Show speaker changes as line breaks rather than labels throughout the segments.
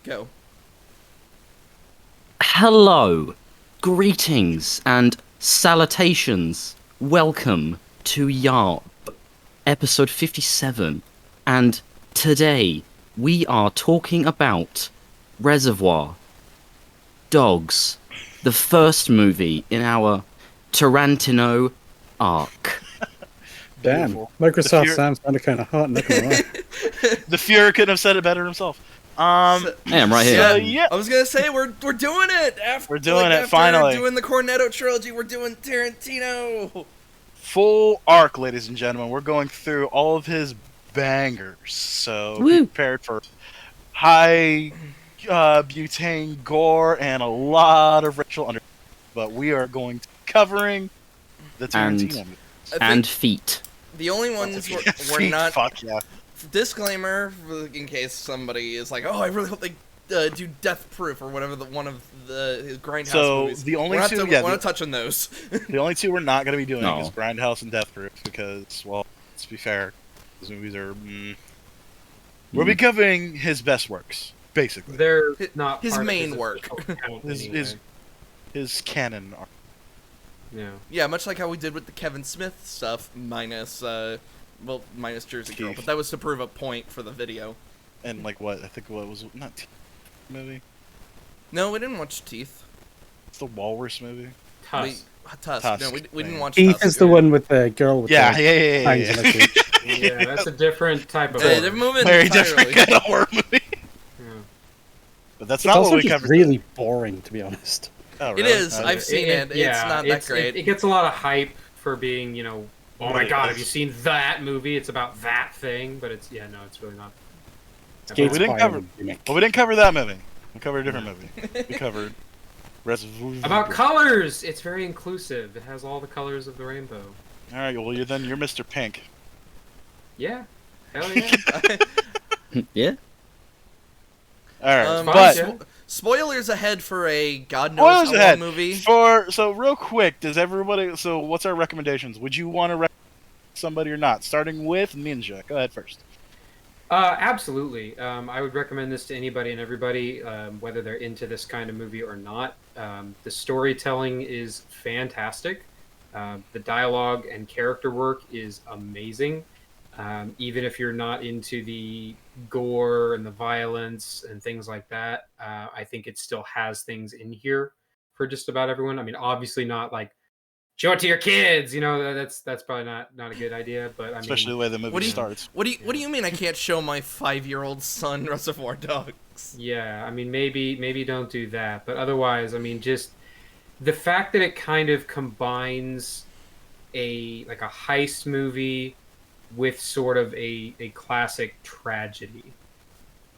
Go.
Hello, greetings, and salutations. Welcome to Yarp, episode 57. And today we are talking about Reservoir Dogs, the first movie in our Tarantino arc.
Damn,
Beautiful.
Microsoft sounds kind of hot, not gonna lie.
The Fuhrer couldn't have said it better himself.
So-
Hey, I'm right here.
So, yeah,
I was gonna say we're doing it.
We're doing it, finally.
Doing the Cornetto trilogy. We're doing Tarantino.
full arc, ladies and gentlemen. We're going through all of his bangers. So be prepared for high butane gore and a lot of racial under. But we are going to be covering the Tarantino movies.
And feet.
The only ones we're
Feet,
not.
Fuck yeah.
Disclaimer, in case somebody is like, "Oh, I really hope they do Death Proof or whatever one of his Grindhouse movies."
The only
we're
two,
not touching those.
The only two we're not going to be doing
No.
is Grindhouse and Death Proof because, well, let's be fair, those movies are. We'll be covering his best works, basically.
They're not
his
part of
main
his
work.
official count
His
anyway.
his canon arc.
Yeah.
Yeah, much like how we did with the Kevin Smith stuff, minus Jersey Girl,
Teeth.
but that was to prove a point for the video.
And like what I think what was not movie.
No, we didn't watch Teeth.
It's the Walrus movie.
Tusk.
Tusk.
Tusk.
No, we didn't watch
Keith
Tusk.
is the one with the girl with
Yeah,
the
yeah.
fangs in her teeth.
Yeah, that's a different type of.
They're
horror.
moving
Very
entirely.
different kind of horror movie.
Yeah.
But that's
It's
not
also
what we
just
covered.
really boring, to be honest.
Oh,
It
really?
is.
Oh,
I've seen it. It's not that great.
It gets a lot of hype for being, oh
But
my
it
god,
is.
have you seen that movie? It's about that thing, but it's it's really not.
Skates
we didn't
by
cover-
the remake.
Well, we didn't cover that movie. We covered a different movie. We covered Reservoir.
About colors, it's very inclusive. It has all the colors of the rainbow.
All right. Well, you're Mr. Pink.
Yeah, hell yeah.
Yeah?
All right,
Um,
but
yeah.
Spoilers ahead for a God knows
spoilers
how
ahead.
long movie.
So real quick, does everybody? So what's our recommendations? Would you want to recommend somebody or not? Starting with Ninja. Go ahead first.
Absolutely. I would recommend this to anybody and everybody, whether they're into this kind of movie or not. The storytelling is fantastic. The dialogue and character work is amazing. Even if you're not into the gore and the violence and things like that, I think it still has things in here for just about everyone. I mean, obviously not like show it to your kids. That's probably not a good idea. But I
Especially
mean,
the way the movie starts.
What do you mean I can't show my 5-year-old son Reservoir Dogs?
yeah, I mean maybe don't do that. But otherwise, I mean, just the fact that it kind of combines a heist movie with sort of a classic tragedy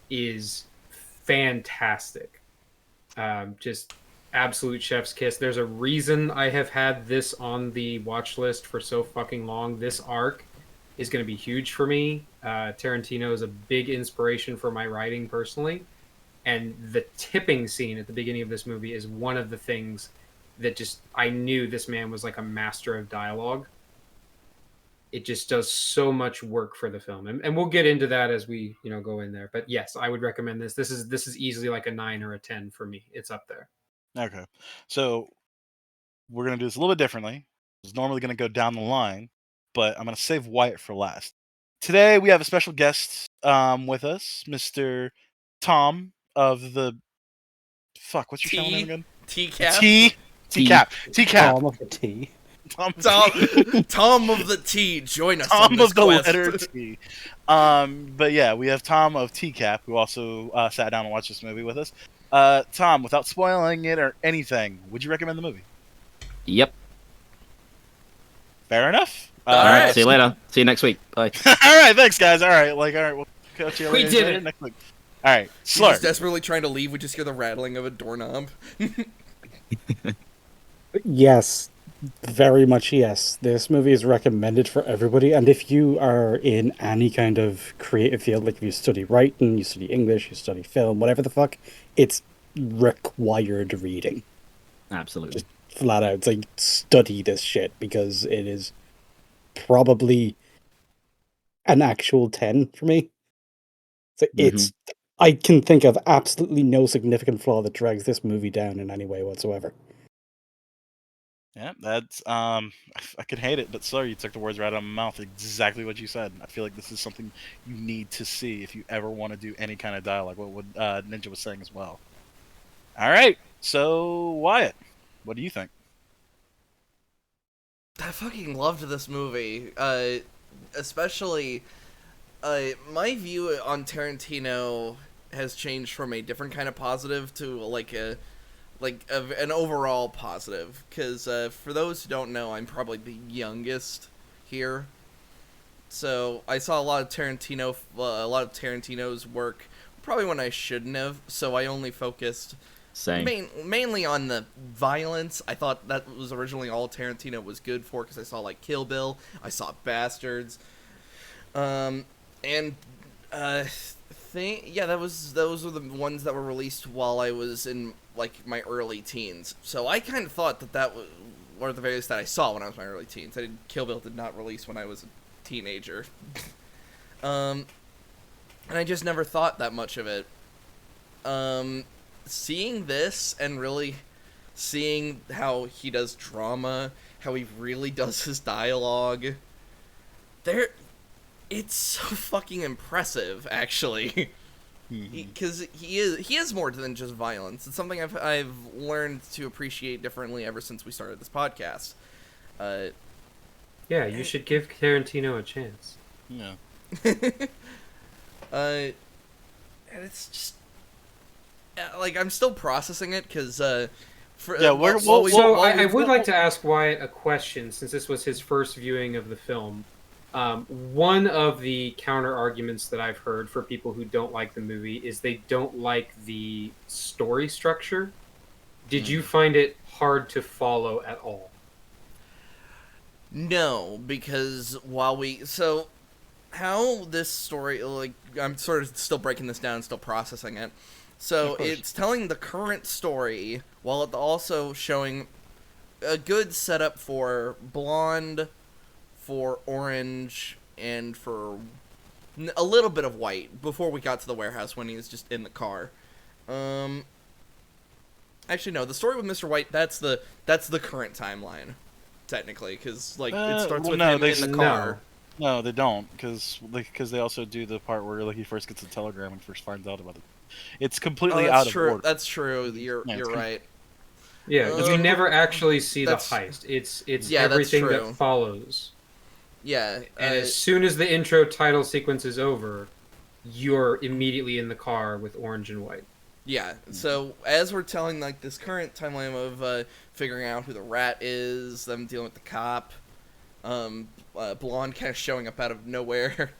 is fantastic. Just absolute chef's kiss. There's a reason I have had this on the watch list for so fucking long. This arc is going to be huge for me. Tarantino is a big inspiration for my writing personally, and the tipping scene at the beginning of this movie is one of the things that just I knew this man was like a master of dialogue. It just does so much work for the film, and we'll get into that as we go in there. But yes, I would recommend this. This is easily like a 9 or a 10 for me. It's up there.
Okay. So we're gonna do this a little bit differently. It's normally gonna go down the line, but I'm gonna save Wyatt for last. Today we have a special guest with us, Mr. Tom of the what's your channel name again?
TeaCap.
TeaCap. TeaCap.
Tom of the T.
Tom
Tom of the T. Join us on
Tom
this
of the
quest.
letter T. But yeah, we have Tom of TeaCap who also sat down and watched this movie with us. Tom, without spoiling it or anything, would you recommend the movie?
Yep.
Fair enough.
All
Alright,
right.
see you later. See you next week. Bye.
All right, thanks, guys. All right, we'll catch you
We
later.
did it.
Next week. All right,
He's
Slurk.
desperately trying to leave. We just hear the rattling of a doorknob.
Yes, very much yes. This movie is recommended for everybody, and if you are in any kind of creative field, like if you study writing, you study English, you study film, whatever the fuck, it's required reading.
Absolutely.
Flat out. It's like, study this shit, because it is probably an actual 10 for me. So it's I can think of absolutely no significant flaw that drags this movie down in any way whatsoever.
Yeah, that's I could hate it, but sorry, you took the words right out of my mouth. Exactly what you said. I feel like this is something you need to see if you ever want to do any kind of dialogue. What Ninja was saying as well. All right, so Wyatt, what do you think?
I fucking loved this movie. Especially, my view on Tarantino has changed from a different kind of positive to an overall positive. Because for those who don't know, I'm probably the youngest here, so I saw a lot of Tarantino's work probably when I shouldn't have. So I only focused
Same.
mainly on the violence. I thought that was originally all Tarantino was good for, because I saw like Kill Bill, I saw Bastards, and those were the ones that were released while I was in like my early teens. So I kind of thought that were the various that I saw when I was in my early teens. Kill Bill did not release when I was a teenager, and I just never thought that much of it. Seeing this and really seeing how he does drama, how he really does his dialogue, it's so fucking impressive, actually. Because he is more than just violence. It's something I've learned to appreciate differently ever since we started this podcast.
Yeah, you should give Tarantino a chance.
Yeah.
And it's just like I'm still processing it, because I
would like to ask Wyatt a question, since this was his first viewing of the film. One of the counter arguments that I've heard for people who don't like the movie is they don't like the story structure. Did you find it hard to follow at all?
No, because how this story, like, I'm sort of still breaking this down, still processing it. So it's telling the current story while it also showing a good setup for Blonde, for Orange, and for a little bit of White before we got to the warehouse when he was just in the car. Actually, no, the story with Mr. White, that's the current timeline, technically, because like it starts with him in the car.
No, they don't, because they also do the part where like he first gets a telegram and first finds out about it. It's completely out of order.
That's true. You're right.
Yeah, you never actually see the heist. It's everything that follows.
Yeah,
and as soon as the intro title sequence is over, you're immediately in the car with Orange and White.
Yeah, so as we're telling like this current timeline of figuring out who the rat is, them dealing with the cop, Blonde kind of showing up out of nowhere.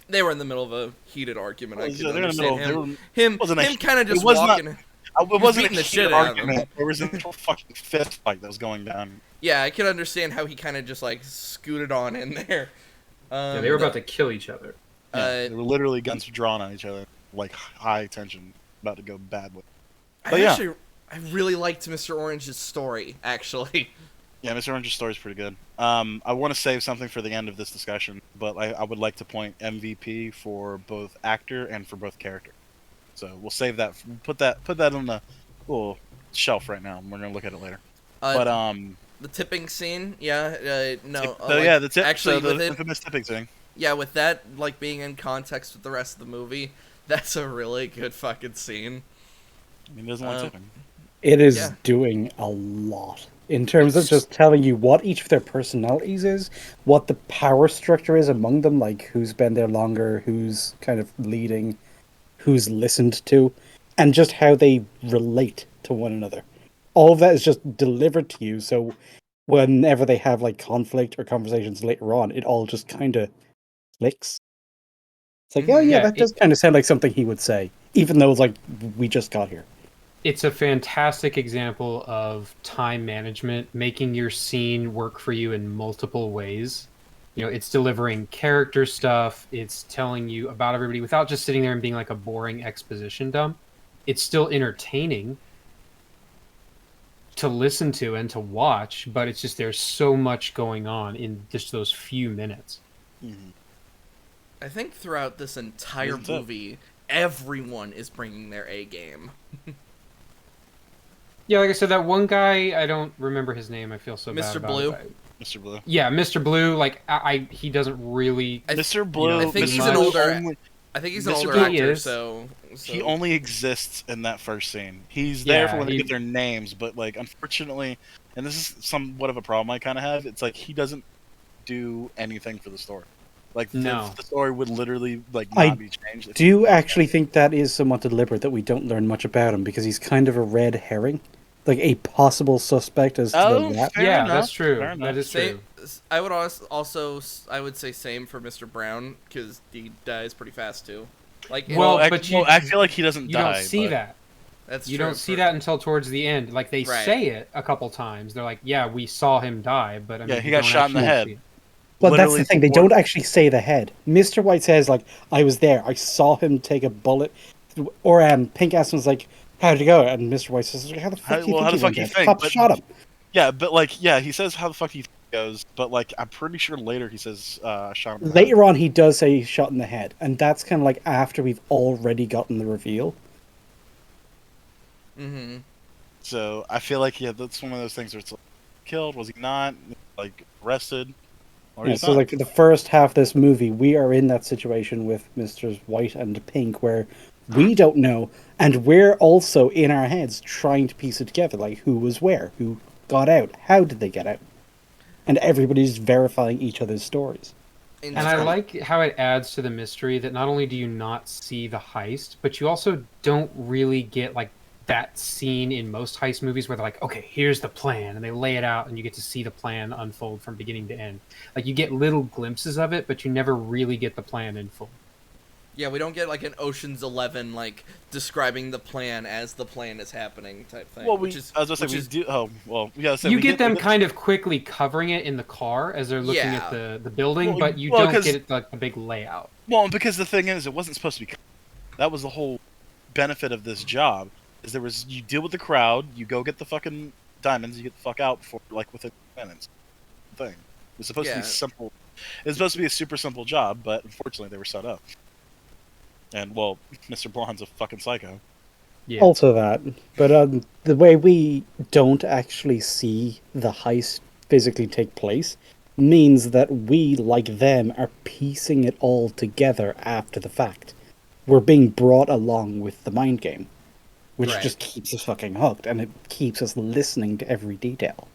They were in the middle of a heated argument. I can understand him kind of just walking.
It wasn't a
the shit
argument. There was a fucking fist fight that was going down.
Yeah, I can understand how he kind of just like scooted on in there.
Yeah, they were about to kill each other.
They were literally guns drawn on each other, like high tension, about to go bad with.
I really liked Mr. Orange's story, actually.
Yeah, Mr. Orange's story is pretty good. I want to save something for the end of this discussion, but I would like to point MVP for both actor and for both character. So we'll save that. Put that on the little shelf right now. We're gonna look at it later.
The tipping scene, the
infamous tipping scene.
Yeah, with that like being in context with the rest of the movie, that's a really good fucking scene.
I mean, doesn't like tipping.
It is doing a lot in terms of just telling you what each of their personalities is, what the power structure is among them, like who's been there longer, who's kind of leading, who's listened to, and just how they relate to one another. All of that is just delivered to you, so whenever they have like conflict or conversations later on, it all just kind of clicks. It's like, that does kind of sound like something he would say, even though it's like, we just got here.
It's a fantastic example of time management, making your scene work for you in multiple ways. You know, it's delivering character stuff, it's telling you about everybody without just sitting there and being like a boring exposition dump. It's still entertaining to listen to and to watch, but it's just there's so much going on in just those few minutes.
I think throughout this entire movie, everyone is bringing their A game.
Yeah, like I said, that one guy, I don't remember his name. I feel so bad
Mr.
about
Blue?
it.
Mr. Blue.
Yeah, Mr. Blue. Like he doesn't really.
Mr. Blue.
I think
Mr.
he's an
Blue
older.
only-
I think he's an
Mr.
older
Blue
actor,
is.
so
He only exists in that first scene. He's there for when they
he-
get their names, but like unfortunately, and this is somewhat of a problem I kind of have. It's like he doesn't do anything for the story. Like
No.
the story would literally like
I
not be changed. if
Do
he
you
didn't.
actually think that is somewhat deliberate that we don't learn much about him because he's kind of a red herring? Like a possible suspect as to
Oh,
the rat?
fair
Yeah,
enough,
that's true.
fair enough.
That is
same.
true.
I would also I would say same for Mr. Brown because he dies pretty fast too. Like
Well,
Well,
but
I feel like he doesn't
You
die.
don't see
but-
that.
that's
You
true
don't see
for-
that until towards the end. Like they
Right.
say it a couple times. They're like, "Yeah, we saw him die," but I mean,
Yeah, he
you
got
don't
shot in the
actually
head.
see it.
Well, that's
Literally
the thing. They
before-
don't actually say the head. Mr. White says, like, I was there. I saw him take a bullet. Or Pink asks was like, how'd it go? And Mr. White says, how the fuck do you
well, how
think
the
he
fuck you
went
think?
down? Cop
But-
shot him.
Yeah, but like, yeah, he says how the fuck he goes, but like, I'm pretty sure later he says, shot him. in the head.
Later on, he does say he's shot in the head. And that's kind of like after we've already gotten the reveal.
Mm-hmm.
So I feel like that's one of those things where it's like, killed, was he not? Like arrested, or
Yeah,
he's
so,
not.
like, the first half of this movie, we are in that situation with Mr. White and Pink where we don't know, and we're also in our heads trying to piece it together, like who was where, who got out, how did they get out, and everybody's verifying each other's stories.
And I like how it adds to the mystery that not only do you not see the heist, but you also don't really get like that scene in most heist movies where they're like, okay, here's the plan, and they lay it out, and you get to see the plan unfold from beginning to end. Like you get little glimpses of it, but you never really get the plan in full.
Yeah, we don't get like an Ocean's 11 like describing the plan as the plan is happening type thing.
Well,
which is,
I was gonna say
which
we
is-
do. Oh, well, yeah. So
You
we
get them
we
kind of quickly covering it in the car as they're looking
Yeah.
at the building,
Well,
but you
well,
don't
'cause-
get it like the big layout.
Well, because the thing is, it wasn't supposed to be. That was the whole benefit of this job. Is there was you deal with the crowd, you go get the fucking diamonds, you get the fuck out before like within minutes. Thing. It was supposed to
Yeah.
be simple. It was supposed to be a super simple job, but unfortunately they were set up. And well, Mr. Blonde's a fucking psycho.
Yeah.
Also that, but the way we don't actually see the heist physically take place means that we, like them, are piecing it all together after the fact. We're being brought along with the mind game, which
Right.
just keeps us fucking hooked, and it keeps us listening to every detail.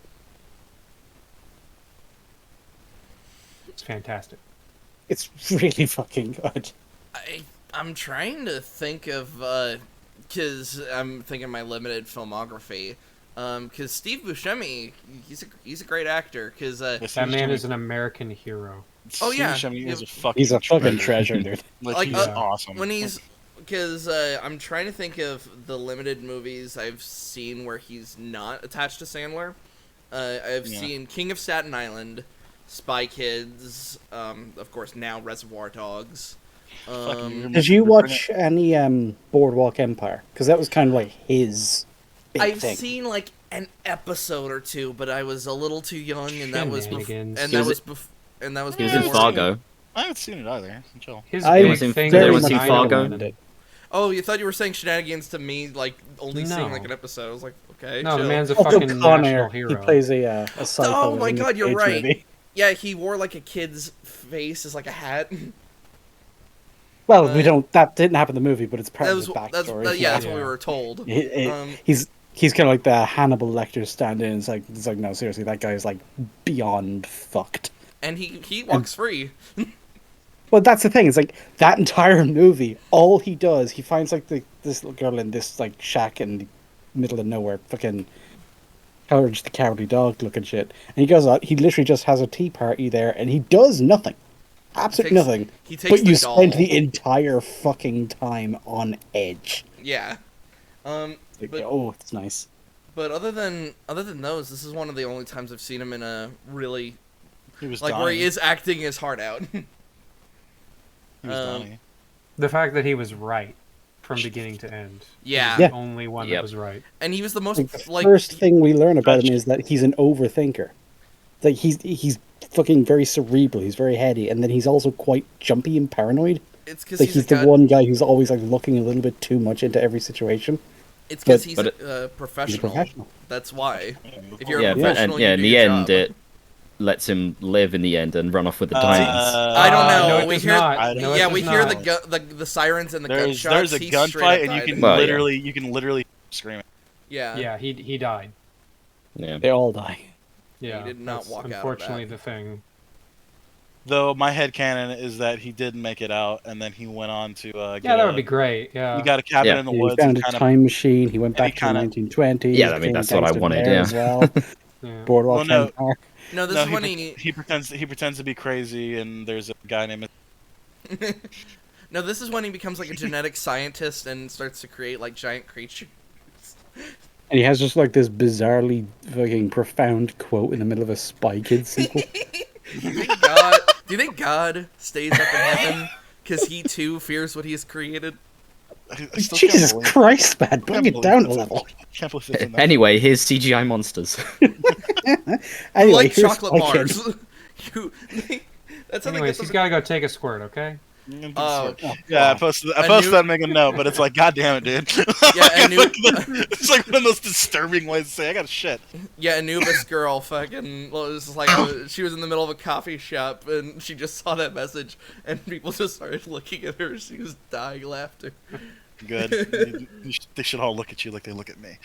It's fantastic.
It's really fucking good.
I'm trying to think of because I'm thinking my limited filmography. Because Steve Buscemi, he's a great actor. Because
That man is an American hero.
Oh, yeah.
He's a fucking.
He's a fucking treasure, dude.
Like,
he's awesome.
when he's because I'm trying to think of the limited movies I've seen where he's not attached to Sandler. I've
Yeah.
seen King of Staten Island, Spy Kids, of course now Reservoir Dogs.
Fucking-
Did you watch any Boardwalk Empire? Because that was kind of like his big
I've
thing.
seen like an episode or two, but I was a little too young, and that was
Shenanigans.
and
He
that
was-
was and that was
He was in
before-
Fargo.
I haven't seen it either. Chill.
His
I
big
seen-
thing
did
was
anyone
very
see
much
Iron
Fargo?
Man.
recommend it.
Oh, you thought you were saying shenanigans to me, like only seeing
No.
like an episode. I was like, okay,
No, the
chill.
man's a
Also,
fucking
Con
national
Air.
hero.
He plays a psycho.
Oh my
in the
God, you're
Cage
right.
movie.
Yeah, he wore like a kid's face as like a hat.
Well, we don't. That didn't happen in the movie, but it's part
That
of
was
his
that's
backstory.
yeah, that's what
Yeah.
we were told. Um,
He's kind of like the Hannibal Lecter stand-in. It's like no, seriously, that guy is like beyond fucked.
and he walks free.
Well, that's the thing. It's like that entire movie. All he does, he finds like this little girl in this like shack in the middle of nowhere, fucking Courage the Cowardly Dog looking shit. And he goes out. He literally just has a tea party there, and he does nothing, absolutely
Takes-
nothing.
he takes
But
the
you spend
doll.
the entire fucking time on edge.
Yeah.
Like,
But-
oh, it's nice.
But other than those, this is one of the only times I've seen him in a really
He was
like
Donnie.
where he is acting his heart out.
He was Donnie.
The fact that he was right from beginning to end.
Yeah.
He was
Yeah.
the only one
Yep.
that was right.
And he was the most
Like, the
like
first thing we learn about him is that he's an overthinker. Like he's fucking very cerebral. He's very heady, and then he's also quite jumpy and paranoid.
It's because
Like he's the one guy who's always like looking a little bit too much into every situation.
It's because
but-
he's
but
a professional.
He's a professional.
That's why. If you're
Yeah,
a professional,
but yeah,
you
in
do
the
your
end,
job.
it lets him live in the end and run off with the diamonds.
I don't know.
No, it
we
does
hear,
not. No, it
yeah,
does
we hear
not.
the sirens and the
There's
gunshots.
a
He straight
gunfight,
up
and you
died.
can
Well, yeah.
you can literally scream it.
Yeah.
Yeah, he died.
Yeah.
They all die.
Yeah,
did not
that's
walk out of
unfortunately
that.
the thing.
Though my headcanon is that he didn't make it out, and then he went on to get
Yeah, that would be great. Yeah.
He got a cabin
Yeah.
in the
He
woods
found
and
a
kind of.
time machine. He went
and he
back to the
kinda-
1920s.
Yeah, I mean,
became a
that's what I
gangster
wanted,
there
yeah.
as well.
Yeah.
Boardwalk
Well, no.
Empire.
No, this
No,
is when he.
he pretends to be crazy, and there's a guy named.
No, this is when he becomes like a genetic scientist and starts to create like giant creatures.
And he has just like this bizarrely fucking profound quote in the middle of a Spy Kids sequel.
Do you think God stays up in heaven because he too fears what he has created?
I still
Jesus
can't believe-
Christ, man,
I
bring
can't
it down a
believe
level.
I can't believe it's in that.
Anyway, here's CGI monsters.
Anyway,
Like
here's
chocolate
Spy Kids.
Mars. You, that's how they
Anyways,
get
he's
them.
got to go take a squirt, okay?
Oh,
Yeah, I posted that make a note, but it's like, God damn it, dude.
Yeah, and
it's like one of the most disturbing ways to say I got a shit.
yeah, Anubis girl fucking well, it was like she was in the middle of a coffee shop and she just saw that message and people just started looking at her. She was dying laughter.
Good. They should all look at you like they look at me.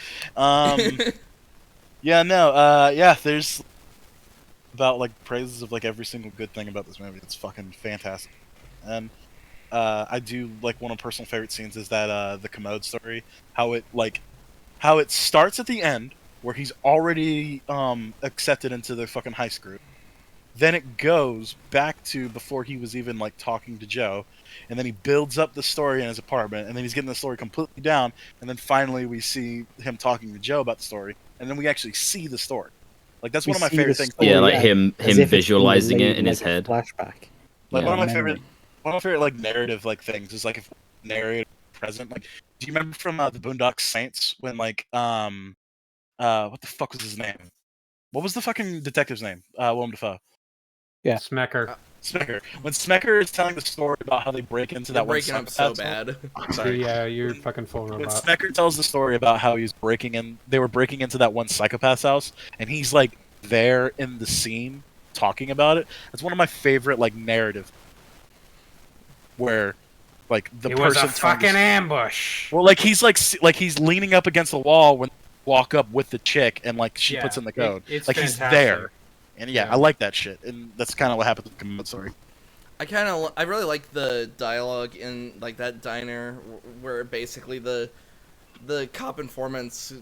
Yeah, there's about like praises of like every single good thing about this movie. It's fucking fantastic. And I do like one of my personal favorite scenes is that the commode story, how it starts at the end where he's already accepted into the fucking heist group. Then it goes back to before he was even like talking to Joe, and then he builds up the story in his apartment, and then he's getting the story completely down, and then finally we see him talking to Joe about the story, and then we actually see the story. Like that's one of my favorite things.
Yeah, like
as
him
if it's being
visualizing it
laid
in his
like a
head.
Flashback.
Like
Yeah.
one of my favorite like narrative like things is like if narrative present. Like, do you remember from the Boondock Saints when like what the fuck was his name? What was the fucking detective's name? Willem Dafoe.
Yeah.
Smecker.
Smecker. When Smecker is telling the story about how they break into
They're
that one
breaking up so
psychopath's
bad.
home- Sorry.
Yeah, you're fucking full
When
robot.
Smecker tells the story about how he's they were breaking into that one psychopath's house, and he's like there in the scene talking about it. That's one of my favorite like narrative, where like the
It was
person
a
telling the
fucking ambush.
well, like he's like he's leaning up against the wall when they walk up with the chick, and like she
Yeah,
puts in the code.
it's
Like he's
fantastic.
there, and yeah, I like that shit, and that's kind of what happened with the commode story.
I really like the dialogue in like that diner where basically the cop informants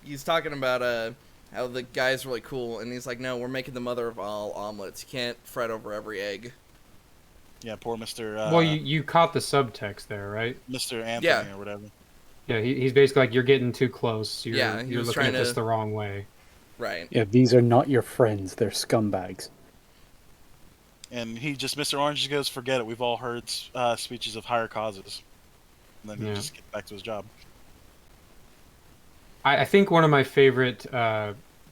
he's talking about how the guy's really cool and he's like, no, we're making the mother of all omelets. You can't fret over every egg.
Yeah, poor Mister.
Well, you caught the subtext there, right?
Mr. Anthony
Yeah.
or whatever.
Yeah, he's basically like, you're getting too close. You're,
Yeah, he
you're
was
looking at
trying
this
to-
the wrong way.
Right.
Yeah, these are not your friends. They're scumbags.
And Mr. Orange just goes, forget it. We've all heard speeches of higher causes. And then he
Yeah.
just gets back to his job.
I think one of my favorite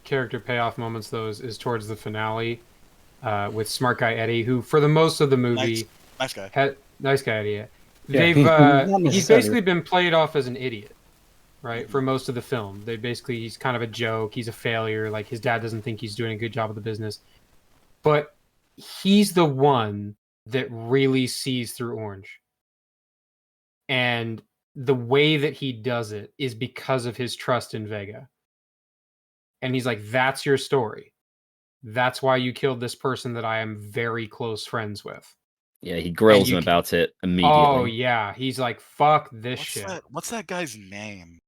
character payoff moments, though, is towards the finale with Smart Guy Eddie, who, for the most of the movie,
Nice guy.
nice guy Eddie. Yeah.
Yeah,
They've
not
he's
necessarily.
basically been played off as an idiot, right, for most of the film. He's kind of a joke. He's a failure. Like his dad doesn't think he's doing a good job of the business, but he's the one that really sees through Orange, and the way that he does it is because of his trust in Vega. And he's like, that's your story. That's why you killed this person that I am very close friends with.
Yeah, he grills
you
him
can-
about it immediately.
Oh, yeah. He's like, fuck this shit.
What's that guy's name?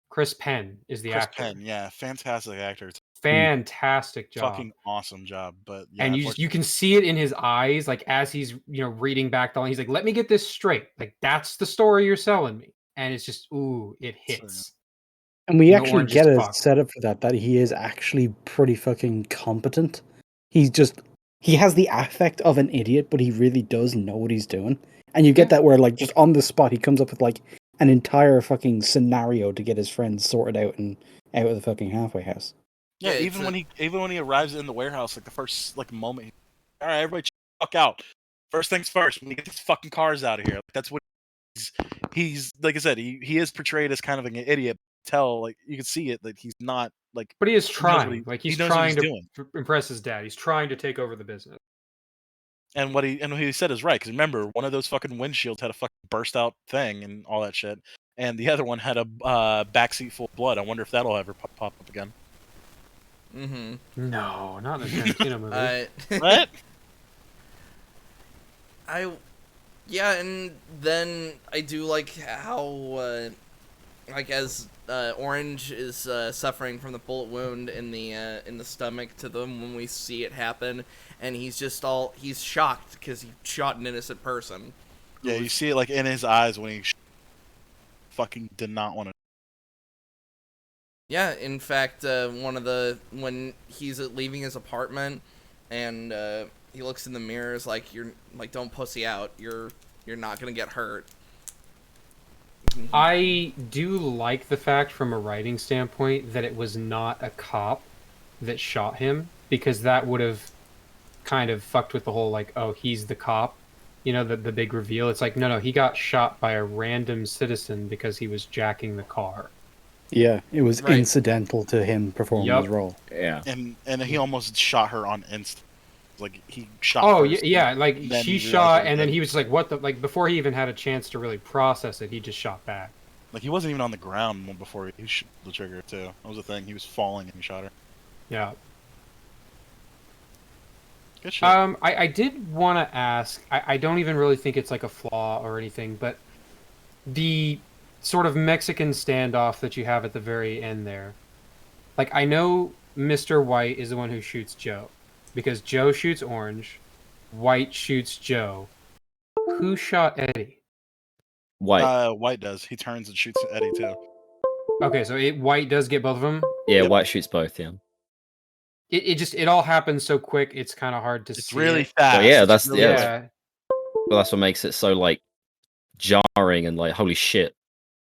Chris Penn is the
Chris
actor.
Penn. Yeah, fantastic actor. It's
Fantastic
a
job.
fucking awesome job. But yeah,
And you can see it in his eyes, like as he's reading back the line, he's like, let me get this straight. Like, that's the story you're selling me. And it's just, ooh, it hits.
And we
No
actually
orange
get
as
a
fuck.
setup for that he is actually pretty fucking competent. He has the affect of an idiot, but he really does know what he's doing. And you get that where, like, just on the spot, he comes up with, like, an entire fucking scenario to get his friends sorted out and out of the fucking halfway house.
Yeah,
Yeah,
even when he arrives in the warehouse, like the first like moment, all right, everybody, fuck out. First things first, we get these fucking cars out of here. That's what he's like I said, he is portrayed as kind of an idiot. Like you can see it, like he's not like
But he is
he knows what
trying. Like
he
he's
knows what
trying
he's
to
doing.
impress his dad. He's trying to take over the business.
And what he said is right, because remember, one of those fucking windshields had a fucking burst out thing and all that shit, and the other one had a backseat full of blood. I wonder if that'll ever pop up again.
Mm-hmm.
No, not in a Tarantino movie.
What?
Yeah, and then I do like how, like as Orange is suffering from the bullet wound in the stomach to them when we see it happen, and he's shocked because he shot an innocent person.
Yeah, you see it like in his eyes when he fucking did not want to.
Yeah, in fact, when he's leaving his apartment, and he looks in the mirrors like don't pussy out. You're not gonna get hurt.
I do like the fact, from a writing standpoint, that it was not a cop that shot him, because that would have kind of fucked with the whole like, oh, he's the cop, the big reveal. It's like, no, he got shot by a random citizen because he was jacking the car.
Yeah, it was
Right.
incidental to him performing his role.
Yeah.
And he almost shot her on instant. Like he shot.
Oh
first,
yeah, like
then
she
he
shot,
realized
and then
that-
he was like, "What the?" Like before he even had a chance to really process it, he just shot back.
Like he wasn't even on the ground before he shot the trigger too. That was the thing. He was falling and he shot her.
Yeah.
Good shit.
I did want to ask. I don't even really think it's like a flaw or anything, but the sort of Mexican standoff that you have at the very end there. Like, I know Mr. White is the one who shoots Joe, because Joe shoots Orange, White shoots Joe. Who shot Eddie?
White.
White does. He turns and shoots Eddie too.
Okay, so White does get both of them.
Yeah,
Yep.
White shoots both. Yeah.
It all happens so quick. It's kind of hard to
It's
see.
really
it.
fast.
Well, yeah,
It's
that's-
really
yeah,
like-
Yeah,
Well, that's what makes it so like jarring and like holy shit.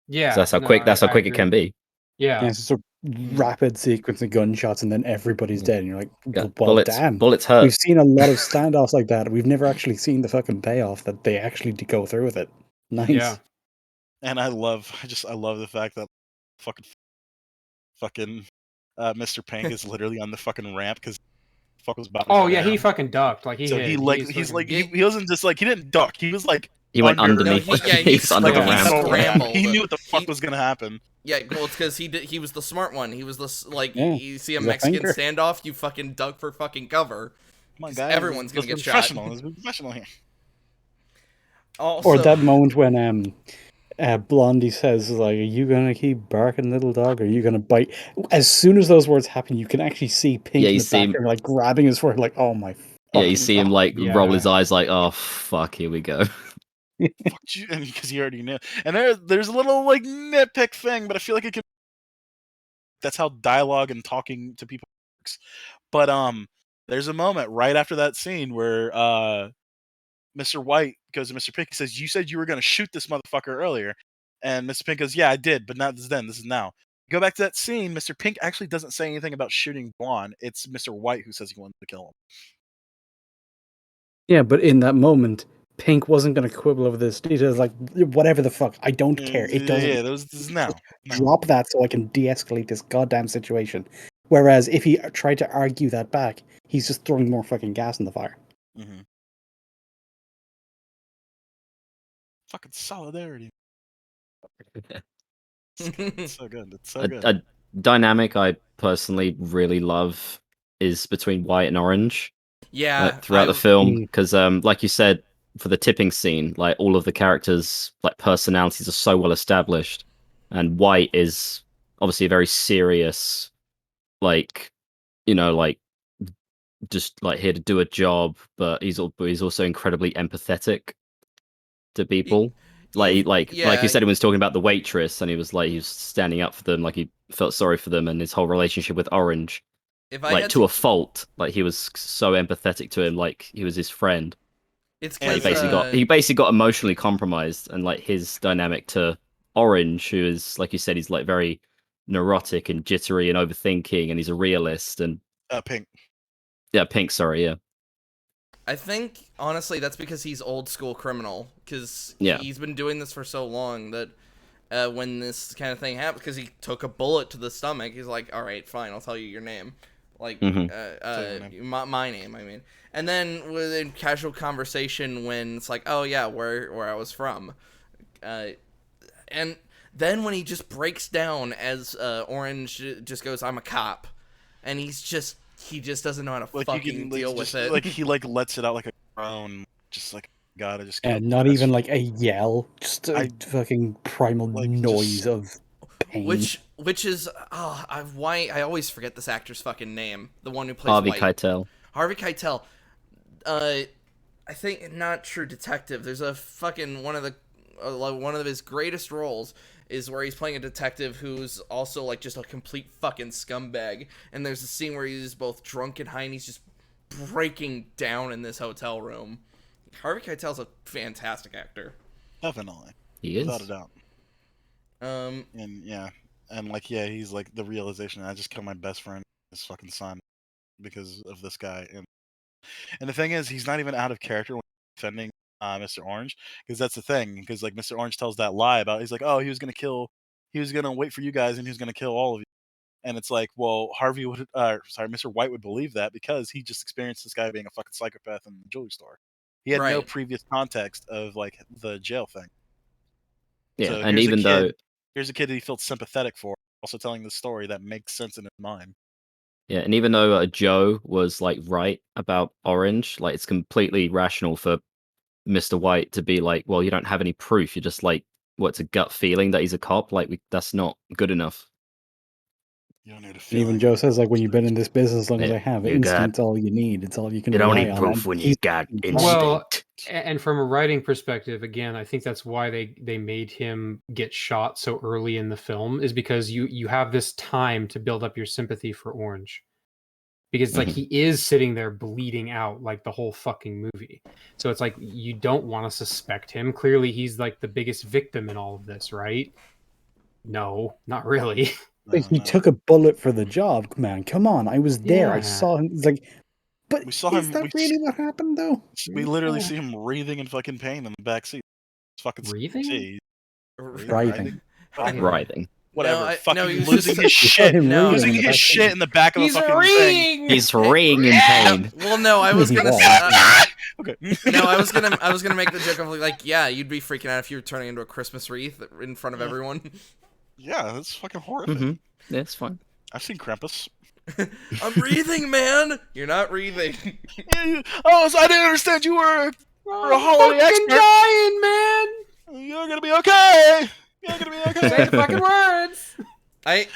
yeah.
So that's how
no,
quick. That's
I
how quick it
agree.
can be.
Yeah,
Yeah,
it's just a rapid sequence of gunshots, and then everybody's dead, and you're like,
Yeah,
well, damn.
bullets hurt.
We've seen a lot of standoffs like that. We've never actually seen the fucking payoff that they actually did go through with it. Nice.
yeah.
And I love the fact that fucking Mr. Pink is literally on the fucking ramp because fuck was about to
Oh
go
yeah, he
down.
fucking ducked. Like he
So
hit.
he like he's like he
fucking-
wasn't just like he didn't duck. He was like
He went
under the
underneath.
No,
fucking
he
was under the
Yeah.
ramp.
metal ramp.
Scrambled.
He knew what the fuck
He-
was gonna happen.
Yeah, well, it's because he was the smart one. He was
Yeah,
you see a
he's a
Mexican
thinker.
standoff, you fucking duck for fucking cover.
Come on,
'Cause
guys.
everyone's gonna
let's
get
be
shot.
professional. Let's be professional here.
Also,
Or that moment when Blondie says, like, are you gonna keep barking, little dog, or are you gonna bite? As soon as those words happen, you can actually see Pink
Yeah,
in
you
the
see him-
background, like, grabbing his forehead, like, oh my
Yeah, you
fucking
see him
God.
like roll
Yeah.
his eyes, like, oh fuck, here we go.
Fuck you, and because he already knew. And there's a little like nitpick thing, but I feel like it could. That's how dialogue and talking to people works. But there's a moment right after that scene where Mr. White goes to Mr. Pink and says, "You said you were gonna shoot this motherfucker earlier," and Mr. Pink goes, "Yeah, I did, but not this then. This is now." Go back to that scene. Mr. Pink actually doesn't say anything about shooting Blonde. It's Mr. White who says he wanted to kill him.
Yeah, but in that moment, Pink wasn't gonna quibble over this. He was like, whatever the fuck, I don't care. It doesn't.
Yeah, this is now. No.
Drop that so I can de-escalate this goddamn situation. Whereas if he tried to argue that back, he's just throwing more fucking gas in the fire.
Mm-hmm. Fucking solidarity. It's so good. It's so good.
A dynamic I personally really love is between White and Orange.
yeah,
Throughout the film,
Mm.
because like you said, for the tipping scene, like all of the characters, like personalities are so well established, and White is obviously a very serious, like, like just like here to do a job, but he's also incredibly empathetic to people. Like you
yeah.
said, he was talking about the waitress, and he was standing up for them, like he felt sorry for them, and his whole relationship with Orange,
If I
like
had
to a fault, like he was so empathetic to him, like he was his friend.
it's
And
Like,
because
he basically got emotionally compromised, and like his dynamic to Orange, who is, like you said, he's like very neurotic and jittery and overthinking, and he's a realist, and
Pink.
yeah, Pink, sorry, yeah.
I think honestly that's because he's old school criminal. Because
Yeah.
he's been doing this for so long that when this kind of thing happens, because he took a bullet to the stomach, he's like, all right, fine, I'll tell you your name. Like, my name, I mean. And then within casual conversation, when it's like, oh yeah, where I was from, and then when he just breaks down as Orange just goes, I'm a cop, and he just doesn't know how to fucking deal with it.
Like he lets it out like a groan, just like gotta just.
And not even like a yell, just a fucking primal noise of pain.
Which is why I always forget this actor's fucking name. The one who plays
Harvey
White.
Keitel.
Harvey Keitel. I think not True Detective. There's a fucking one of his greatest roles is where he's playing a detective who's also like just a complete fucking scumbag. And there's a scene where he's both drunk and high, and he's just breaking down in this hotel room. Harvey Keitel's a fantastic actor.
Definitely,
He is.
without a doubt.
Um,
He's like the realization I just killed my best friend, his fucking son, because of this guy. And the thing is, he's not even out of character when defending Mr. Orange, because that's the thing. Because like Mr. Orange tells that lie about, he's like, oh, he was gonna wait for you guys, and he was gonna kill all of you. And it's like, well, Mr. White would believe that because he just experienced this guy being a fucking psychopath in the jewelry store. He had no previous context of like the jail thing.
Yeah,
so
and even though
here's a kid that he felt sympathetic for, also telling the story that makes sense in his mind.
Yeah, and even though Joe was like right about Orange, like it's completely rational for Mr. White to be like, well, you don't have any proof. You're just like, it's a gut feeling that he's a cop. Like that's not good enough.
You don't need a
feeling. And even Joe says, like, when you've been in this business as long as I have, instinct's all you need. It's all you can rely on.
You don't need proof when you got instinct.
Well, and from a writing perspective, again, I think that's why they made him get shot so early in the film, is because you have this time to build up your sympathy for Orange. Because it's like he is sitting there bleeding out like the whole fucking movie. So it's like you don't want to suspect him. Clearly he's like the biggest victim in all of this, right? No, not really.
He took a bullet for the job, man. Come on, I was there. I saw him. It's like, but is that really what happened, though?
We literally see him wreathing in fucking pain in the backseat. Fucking
breathing?
Writhing.
Whatever. Losing his shit. Losing his shit in the back of a fucking thing.
He's reeing in pain.
Well, no, I was gonna say. Okay. No, I was gonna make the joke of like, yeah, you'd be freaking out if you were turning into a Christmas wreath in front of everyone.
Yeah, that's fucking horrific.
Yeah, it's fine.
I've seen Krampus.
I'm breathing, man. You're not breathing.
Oh, so I didn't understand you were a holiday expert.
Dying, man.
You're gonna be okay. You're gonna be okay.
Say the fucking words.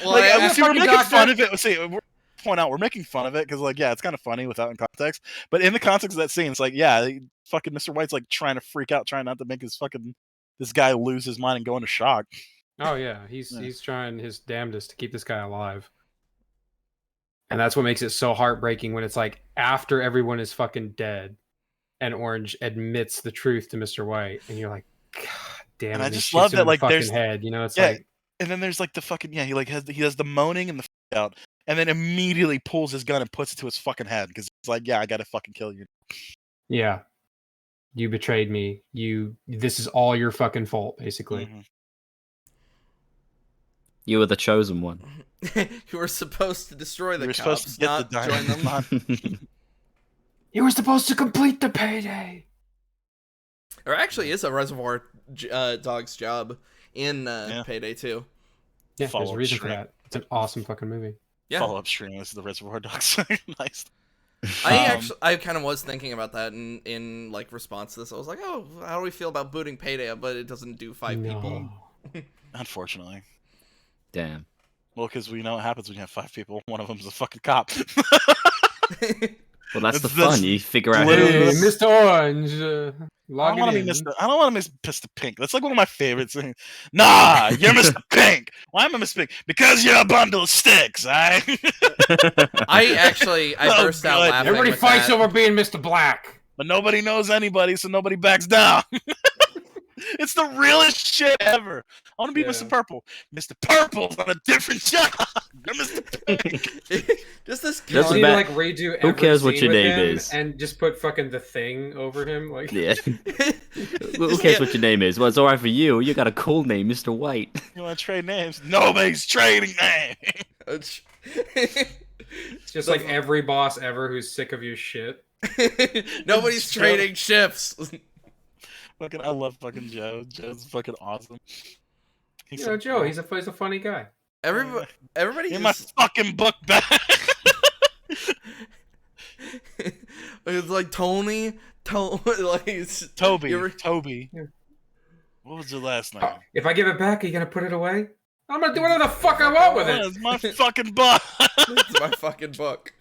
We're making fun of it. See, we're making fun of it because, like, yeah, it's kind of funny without in context. But in the context of that scene, it's like, yeah, fucking Mr. White's like trying to freak out, trying not to make this guy lose his mind and go into shock.
Oh yeah, he's trying his damnedest to keep this guy alive. And that's what makes it so heartbreaking when it's like after everyone is fucking dead and Orange admits the truth to Mr. White, and you're like, God damn it.
And I just love that, like, there's
head, you know, it's
yeah,
like,
and then there's like the fucking, yeah, he has the moaning and the freak out, and then immediately pulls his gun and puts it to his fucking head because it's like, yeah, I gotta fucking kill you.
Yeah. You betrayed me. This is all your fucking fault, basically.
Mm-hmm.
You were the chosen one.
You were supposed to destroy the cops,
not join them.
You were supposed to complete the payday.
Or actually, is a Reservoir Dogs job in Payday 2.
Yeah, there's a reason for that. It's an awesome fucking movie.
Yeah.
Follow-up stream is the Reservoir Dogs. Nice.
I kind of was thinking about that in like response to this. I was like, oh, how do we feel about booting Payday? But it doesn't do 5 people.
Unfortunately.
Damn.
Well, because we know what happens when you have 5 people. One of them's a fucking cop.
Well, that's the fun. You figure out
hey, Mr. Orange.
I don't want to be Mr. Pink. That's like one of my favorites. Nah, you're Mr. Pink. Why am I Mr. Pink? Because you're a bundle of sticks, I
burst out laughing.
Everybody fights over being Mr. Black.
But nobody knows anybody, so nobody backs down. It's the realest shit ever. I want to be
Yeah.
Mr. Purple. Mr. Purple's on a different job. You're Mr. Pink.
Just this
You just
Doesn't
need to
matter.
like redo
Who
every
cares what
scene
your
with
name
him
is?
and just put fucking the Thing over him. Like,
Yeah. Who cares what your name is? Well, it's alright for you. You got a cool name, Mr. White.
You want to trade names? Nobody's trading names.
It's
it's just like every boss ever who's sick of your shit.
Nobody's trading ships.
Fucking, I love fucking Joe. Joe's fucking awesome. He's
You know,
so
Joe,
cool.
he's a funny guy.
Everybody
Get my
is
fucking book back.
it's like Tony, like it's,
Toby.
you ever-
Toby.
Yeah.
What was your last name?
If I give it back, are you gonna put it away? I'm gonna do whatever the fuck I want with it.
It's my fucking book.
It's my fucking book.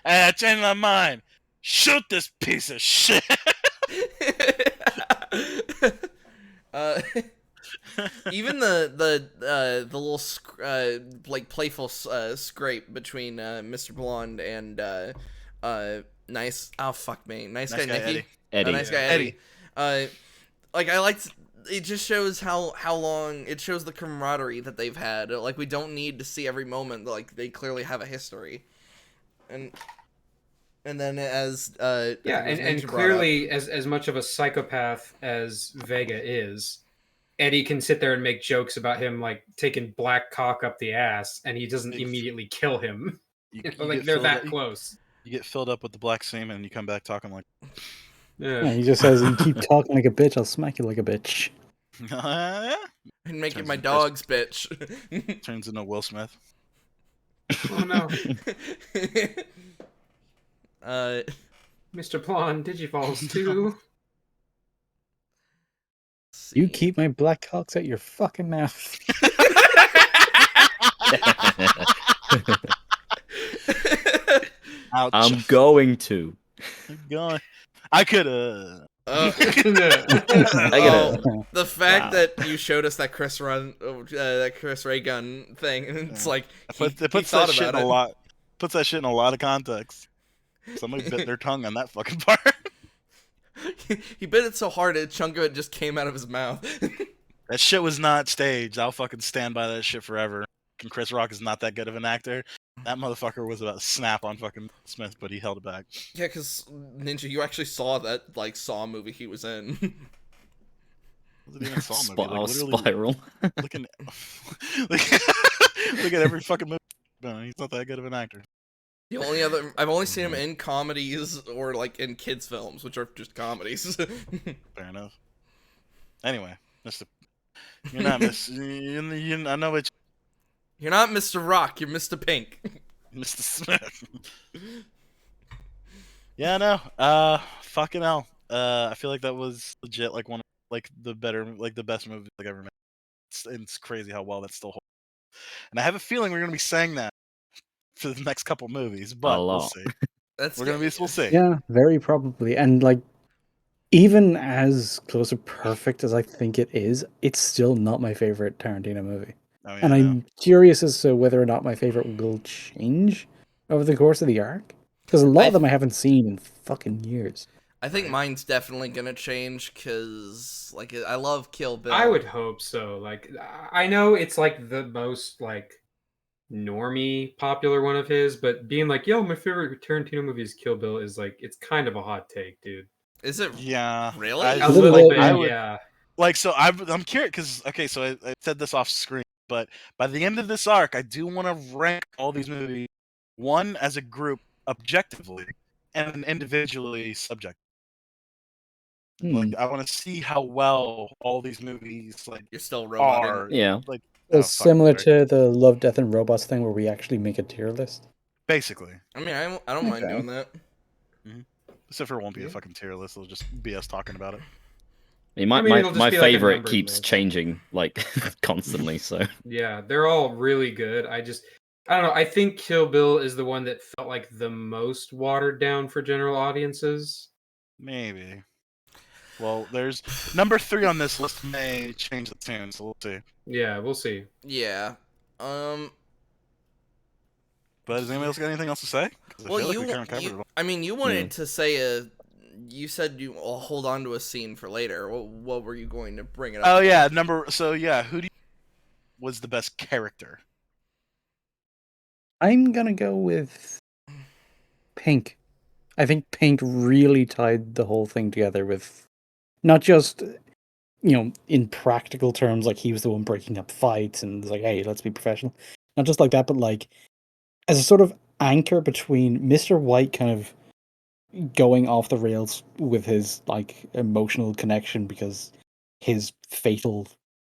I changed my mind. Shoot this piece of shit.
uh, even the little like playful scrape between Mr. Blonde and nice nice guy Nicky,
Eddie.
nice guy Eddie. Like I liked. It just shows how long it shows the camaraderie that they've had. Like we don't need to see every moment. Like they clearly have a history, and then as
Yeah,
as
and
Ninja brought
clearly, as much of a psychopath as Vega is, Eddie can sit there and make jokes about him like taking black cock up the ass, and he doesn't immediately kill him.
You
Like
get
they're
filled
that
up-
close.
You get filled up with the black semen and you come back talking like,
Yeah, he just says, "You keep talking like a bitch, I'll smack you like a bitch."
and make it
Turns
my
into
dog's bitch.
turns into Will Smith.
Oh no,
uh,
Mr. Blonde, Digifalls too.
You keep my black cocks out your fucking mouth.
Ouch.
I'm going to.
Keep going. I could
Oh,
I gotta.
the fact
Wow.
that you showed us that that Chris Ray gun thing, and it's
Yeah.
like
It
he
puts
thought
that shit
about
in a
it.
lot. Puts that shit in a lot of context. Somebody bit their tongue on that fucking part.
He bit it so hard, a chunk of it just came out of his mouth.
That shit was not staged. I'll fucking stand by that shit forever. And Chris Rock is not that good of an actor. That motherfucker was about to snap on fucking Smith, but he held it back.
Yeah, because Ninja, you actually saw that like Saw movie he was in.
Was it even a Saw movie? Like, literally,
Spiral.
looking look at every fucking movie. No, he's not that good of an actor.
The only other I've only seen him in comedies or like in kids films, which are just comedies.
Fair enough. Anyway, you're not Miss. I know what
You're not Mr. Rock, you're Mr. Pink.
Mr. Smith. Yeah, no. Fucking hell. I feel like that was legit like one of like the best movies like ever made. It's crazy how well that still holds. And I have a feeling we're gonna be saying that for the next couple movies, but we'll
lot.
see.
That's
We'll see.
Yeah, very probably. And like, even as close to perfect as I think it is, it's still not my favorite Tarantino movie.
Oh, yeah,
And I'm curious as to whether or not my favorite will change over the course of the arc. Because a lot of them I haven't seen in fucking years.
I think mine's definitely gonna change because, like, I love Kill Bill.
I would hope so. Like, I know it's like the most like normie popular one of his, but being like, yo, my favorite Tarantino movie is Kill Bill is like, it's kind of a hot take, dude.
Is it
Yeah.
really?
A
little
little
bit,
bit,
I would-
yeah.
Like, so I'm curious because so I said this off screen, but by the end of this arc, I do want to rank all these movies, one as a group objectively, and then individually subject. Like, I want to see how well all these movies like
You're still roboting.
are.
Yeah.
Like,
So
oh,
similar
fuck, sorry.
to the Love, Death, and Robots thing where we actually make a tier list.
Basically,
I mean, I don't mind
Okay.
doing that.
except for it won't be
Yeah.
a fucking tier list. It'll just be us talking about it.
I mean, my,
I mean, it'll just
my
be like a
favorite
numbered
keeps
list.
changing like constantly. So
Yeah, they're all really good. I don't know. I think Kill Bill is the one that felt like the most watered down for general audiences.
Maybe. Well, there's number 3 on this list may change the tune, so we'll see.
Yeah, we'll see.
Yeah.
But does anybody else got anything else to say? 'Cause I
Well,
feel like
you,
we kinda covered
you
it all.
I mean, you wanted to say you said you will hold on to a scene for later. What were you going to bring it up?
Oh yeah, who do you was the best character?
I'm gonna go with Pink. I think Pink really tied the whole thing together with not just in practical terms, like he was the one breaking up fights and was like, hey, let's be professional. Not just like that, but like as a sort of anchor between Mr. White kind of going off the rails with his like emotional connection because his fatal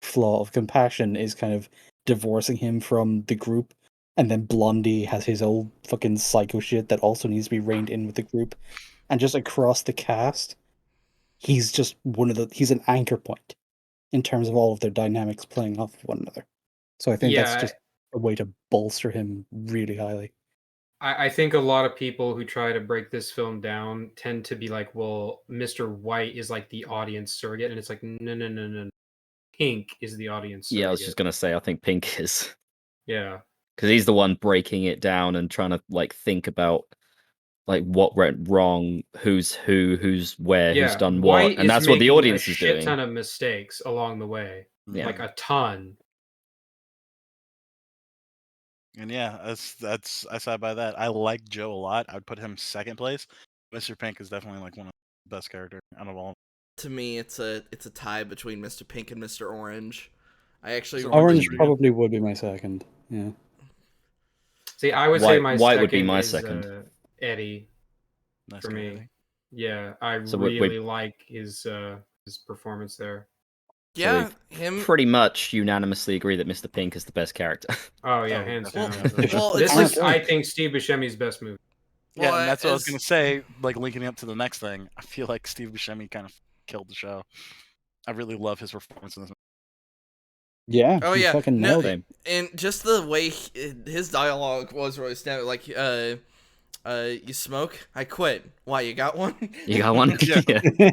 flaw of compassion is kind of divorcing him from the group. And then Blondie has his old fucking psycho shit that also needs to be reined in with the group. And just across the cast, he's just he's an anchor point in terms of all of their dynamics playing off of one another. So I think that's
Yeah,
just a way to bolster him really highly.
I think a lot of people who try to break this film down tend to be like, well, Mr. White is like the audience surrogate, and it's like, no, no, no, no. Pink is the audience surrogate.
Yeah, I was just gonna say I think Pink is
Yeah.
because he's the one breaking it down and trying to like think about like what went wrong, who's who, who's where, who's done what,
White
and
is
that's what the
making
audience
a
is
shit
doing.
ton of mistakes along the way,
Yeah.
like a ton.
And yeah, I side by that. I like Joe a lot. I'd put him second place. Mr. Pink is definitely like one of the best characters out of all.
To me, it's a tie between Mr. Pink and Mr. Orange. I actually
Mr.
Orange
Really
probably would be my second. Yeah.
See, I would say
White
my
would be
second
my
is
second.
Eddie
Nice
for
guy,
me.
Eddie.
Yeah, I
So
really like his performance there.
Yeah,
So
him.
pretty much unanimously agree that Mr. Pink is the best character.
Oh yeah,
Oh,
hands
Well,
down.
well,
This
it's
is,
like,
I think, Steve Buscemi's best movie.
Yeah,
well,
and that's what I was
as-
gonna say. Like linking up to the next thing, I feel like Steve Buscemi kind of killed the show. I really love his performance in this.
Yeah,
Oh
he
yeah,
fucking
no,
nailed it.
and just the way his dialogue was really standard. Like, you smoke? I quit. Why? You got one?
You got one?
Yeah.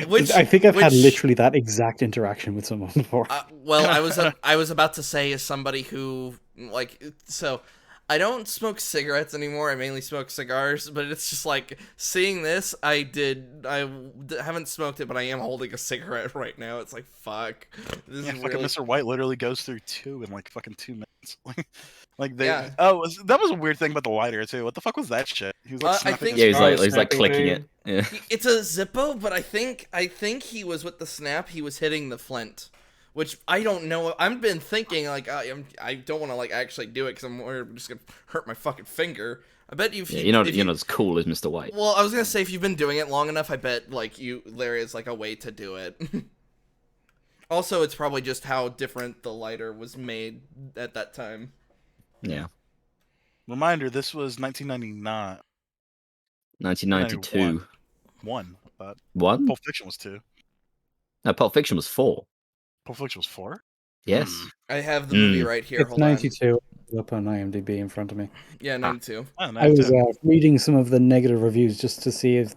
Which
I think I've had
which-
literally that exact interaction with someone before.
Well, I was about to say, as somebody who like, so I don't smoke cigarettes anymore. I mainly smoke cigars, but it's just like seeing this. I haven't smoked it, but I am holding a cigarette right now. It's like, fuck. This
Yeah,
is
fucking
really.
Mr. White literally goes through two in like fucking 2 minutes. Like they.
Yeah.
Oh, that was a weird thing about the lighter too. What the fuck was that shit? He was like
I
snapping
think-
his
Yeah, he's
Oh,
like
the
he's like
snapping
clicking
thing?
it. Yeah.
It's a Zippo, but I think he was with the snap. He was hitting the flint, which I don't know. I've been thinking like I don't want to like actually do it because I'm worried I'm just gonna hurt my fucking finger. I bet
Yeah, you're not as cool as Mr. White.
Well, I was gonna say if you've been doing it long enough, I bet like there is like a way to do it. Also, it's probably just how different the lighter was made at that time.
Yeah.
Reminder: this was 1999.
1992.
One. But
One?
Pulp Fiction was 2.
No, Pulp Fiction was 4.
Pulp Fiction was 4.
Yes.
I have the movie right here.
It's
Hold on.
92 up on IMDb in front of me.
Yeah, 92.
Oh,
I was
92.
reading some of the negative reviews just to see if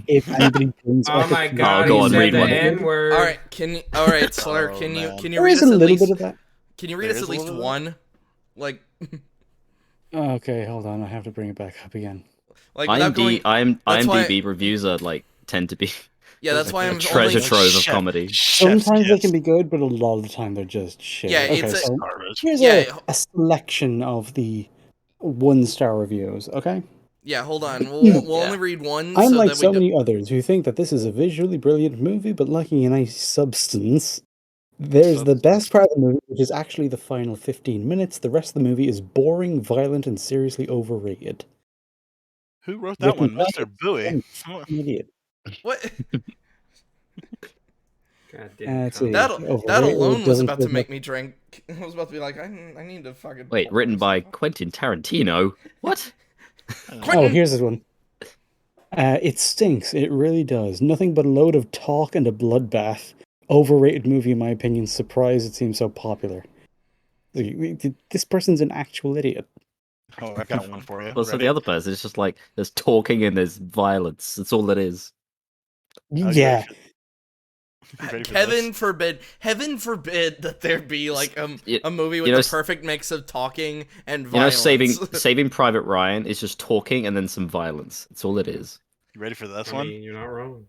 if anybody brings
Oh
like,
my god,
go
he
on,
said
read
the
one.
N-word.
All right, all right, Slur,
Oh,
can
man.
you
there
read
is
us
a
at
little
least?
bit of that.
Can you read
There
us
is
at
a
least
little bit of
one? Like,
Okay, hold on. I have to bring it back up again.
like without going. That's why-
IMDb reviews are like tend to be
Yeah, that's why
a
I'm
treasure
only.
trove of
Chef-
comedy.
chef's
Sometimes they
kiss.
can be good, but a lot of the time they're just shit.
Yeah,
okay,
it's a-
so
Garbage.
here's
Yeah.
a selection of the 1-star reviews, okay?
Yeah, hold on. We'll
Yeah.
only read one.
I'm
so
like
that
so
we
many others who think that this is a visually brilliant movie, but lacking a nice substance. There's the best part of the movie, which is actually the final 15 minutes. The rest of the movie is boring, violent, and seriously overrated.
Who wrote that
Written
one?
by
Mr. Bowie.
an idiot.
What?
God damn
Let's see.
That
Overrated
alone was
doesn't
about to
feel
make me drink. I was about to be like, I need to fucking.
Wait, written by Quentin Tarantino. What?
Oh, here's this one. It stinks. It really does. Nothing but a load of talk and a bloodbath. Overrated movie, in my opinion. Surprised it seems so popular. This person's an actual idiot.
Oh, I've got one for you.
Well, so
Ready?
the other person is just like there's talking and there's violence. That's all it is.
you
Yeah.
ready for this?
Heaven forbid that there be like a movie with
you know,
the perfect mix of talking and
You know,
violence.
Saving Private Ryan is just talking and then some violence. That's all it is.
You ready for this
I
one?
mean, you're not wrong.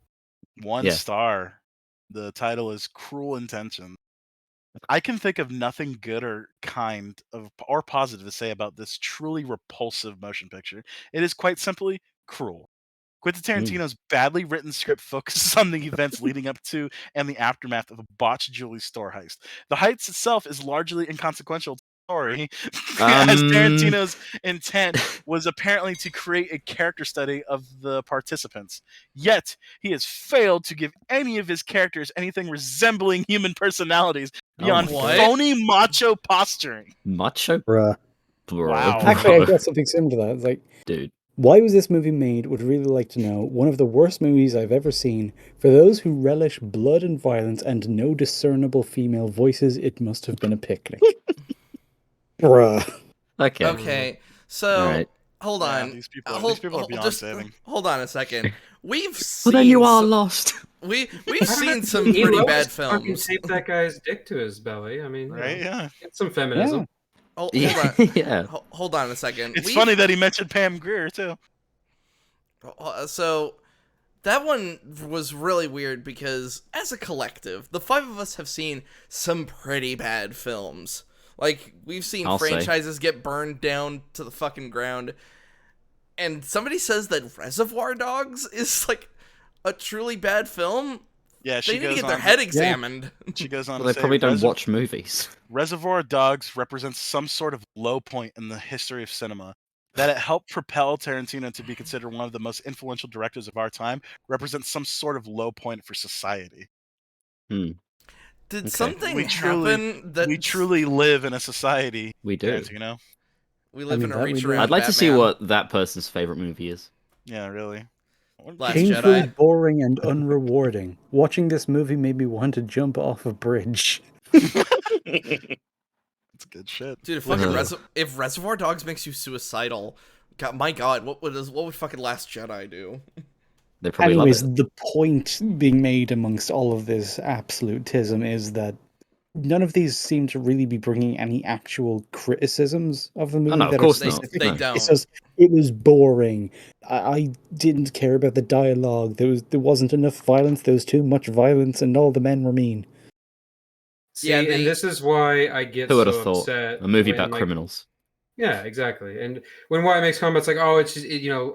1
Yeah.
star. The title is Cruel Intention. I can think of nothing good or kind of or positive to say about this truly repulsive motion picture. It is quite simply cruel. Quentin Tarantino's badly written script focuses on the events leading up to and the aftermath of a botched jewelry store heist. The heist itself is largely inconsequential to the story, as Tarantino's intent was apparently to create a character study of the participants. Yet, he has failed to give any of his characters anything resembling human personalities beyond
What?
phony macho posturing.
Macho?
Bruh.
Wow.
Actually, I got something similar to that. It's like,
Dude.
why was this movie made? Would really like to know. One of the worst movies I've ever seen. For those who relish blood and violence and no discernible female voices, it must have been a picnic. Bruh.
Okay.
Okay, so
Alright.
hold
Yeah,
on.
these people are beyond saving.
Hold on a second. We've
Well,
seen
then you are
some-
lost.
we've
I don't
seen
know,
some
he
pretty
loves
bad
to fucking
films.
tape that guy's dick to his belly. I mean,
Right? Yeah.
get some feminism.
Hold
Yeah.
on.
Yeah.
Hold on a second.
It's funny that he mentioned Pam Grier too.
So that one was really weird because as a collective, the 5 of us have seen some pretty bad films. Like, we've seen
I'll say.
franchises get burned down to the fucking ground. And somebody says that Reservoir Dogs is like a truly bad film.
Yeah, she
They need to
goes
get their
on.
head examined.
She goes on
Well,
to
they
say
probably don't watch movies.
Reservoir Dogs represents some sort of low point in the history of cinema. That it helped propel Tarantino to be considered one of the most influential directors of our time represents some sort of low point for society.
Did
Okay.
something
We truly-
happen that
We truly live in a society,
We do.
Tarantino.
we live
I mean,
in a
that we
reach
do.
around
I'd like to see
Batman?
what that person's favorite movie is.
Yeah, really.
Last
Painfully
Jedi.
boring and unrewarding. Watching this movie made me want to jump off a bridge.
It's good shit.
Dude, fucking
Ugh.
if Reservoir Dogs makes you suicidal, God, my God, what would fucking Last Jedi do?
They probably
Anyways,
love it.
the point being made amongst all of this absolutism is that none of these seem to really be bringing any actual criticisms of the movie.
no, of
that
course
are
not.
specific.
They
No.
don't.
It's just, it was boring. I didn't care about the dialogue. There wasn't enough violence. There was too much violence, and all the men were mean.
See,
Yeah,
and this is why I get
Who would
so
have thought?
upset.
A movie
when,
about
like,
criminals.
Yeah, exactly. And when Wyatt makes comments like, "Oh, it's just,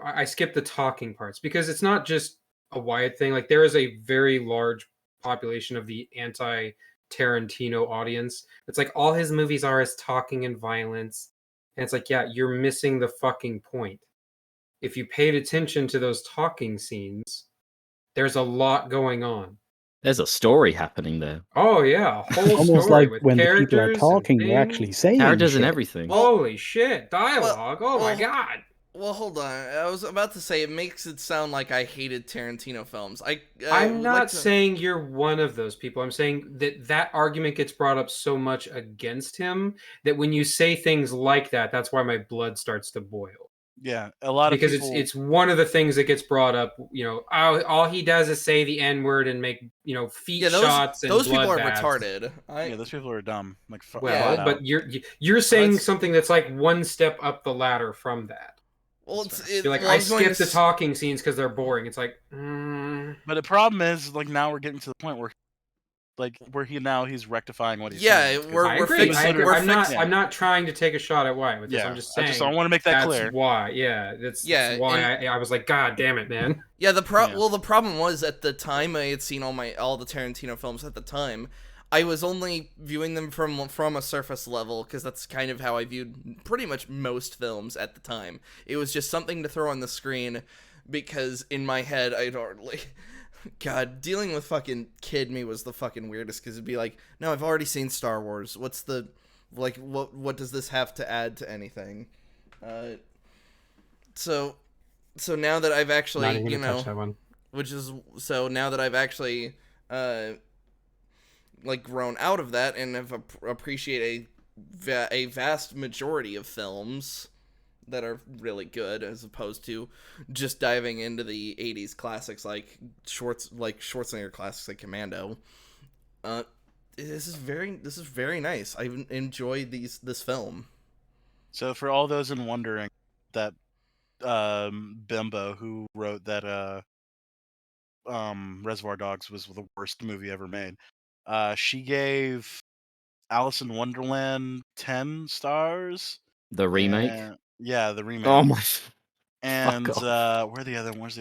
I skip the talking parts," because it's not just a Wyatt thing. Like, there is a very large population of the anti-Tarantino audience. It's like all his movies are is talking and violence, and it's like, yeah, you're missing the fucking point. If you paid attention to those talking scenes, there's a lot going on.
There's a story happening there.
Oh yeah, a whole
Almost
story
like
with
when the
characters
people are talking,
and
they're actually
things.
saying
Characters and
shit.
everything.
Well-
Holy shit, dialogue! Oh my
well,
god!
Well, hold on. I was about to say it makes it sound like I hated Tarantino films.
I'm
would
not
like to-
saying you're one of those people. I'm saying that argument gets brought up so much against him that when you say things like that, that's why my blood starts to boil.
Yeah, a lot
Because
of people.
it's one of the things that gets brought up. All he does is say the N word and make feet
Yeah,
shots and
those people are
bloodbaths.
retarded.
Yeah, those people are dumb. Like,
Well,
flat
but
out.
you're saying
That's-
something that's like one step up the ladder from that.
Well,
You're like,
well,
I
was going
skip
to
the talking scenes because they're boring. It's like,
But the problem is, like, now we're getting to the point where, like, he's rectifying what he's
Yeah,
saying. It's 'cause
we're
I agree.
fixing-
I agree.
we're
I'm not.
fixing-
I'm not trying to take a shot at Wyatt with this. I'm just saying.
I want to make that
That's
clear.
why. Yeah. That's why I was like, God damn it, man.
Yeah,
Yeah.
well, the problem was at the time I had seen all the Tarantino films at the time. I was only viewing them from a surface level because that's kind of how I viewed pretty much most films at the time. It was just something to throw on the screen because in my head I'd already God, dealing with fucking kid me was the fucking weirdest because it'd be like, no, I've already seen Star Wars. What's the what does this have to add to anything? So now that I've actually,
Not even gonna touch that one.
now that I've actually grown out of that and have appreciate a vast majority of films that are really good as opposed to just diving into the 80s classics like Schwarzenegger classics like Commando. This is very nice. I enjoyed this film.
So for all those in wondering that bimbo who wrote that Reservoir Dogs was the worst movie ever made. She gave Alice in Wonderland 10 stars.
The remake.
Yeah, the remake.
Oh my!
And
Fuck off.
where's the other one?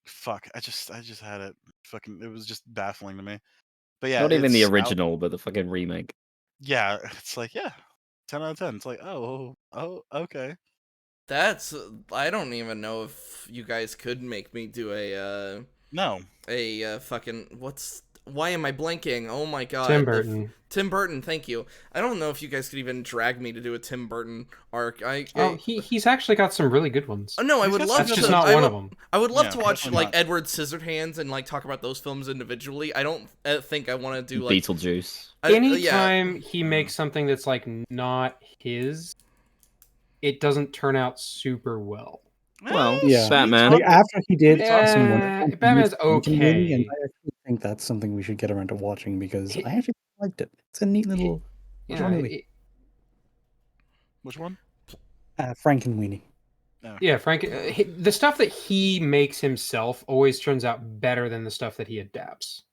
Fuck, I just had it. Fucking, it was just baffling to me. But yeah,
Not even the
it's
original, but the fucking remake.
yeah, it's like 10 out of 10. It's like okay.
That's I don't even know if you guys could make me do
No,
a fucking why am I blanking? Oh my god.
Tim Burton.
Tim Burton, thank you. I don't know if you guys could even drag me to do a Tim Burton arc.
He's actually got some really good ones.
Oh no, I
He's
would
got
love
some
That's
to.
just not one of them.
I would love
Yeah,
to watch
definitely
like
not.
Edward Scissorhands and like talk about those films individually. I don't think I want to do like
Beetlejuice.
yeah.
Anytime he makes something that's like not his, it doesn't turn out super well.
Well,
Yeah.
Batman.
Like after he did some
Yeah,
wonderful
Batman's
Franken movie, and
okay.
I actually think that's something we should get around to watching because
He-
I actually liked it. It's a neat little
Yeah,
movie.
which one?
Frankenweenie.
Yeah, Frank. The stuff that he makes himself always turns out better than the stuff that he adapts.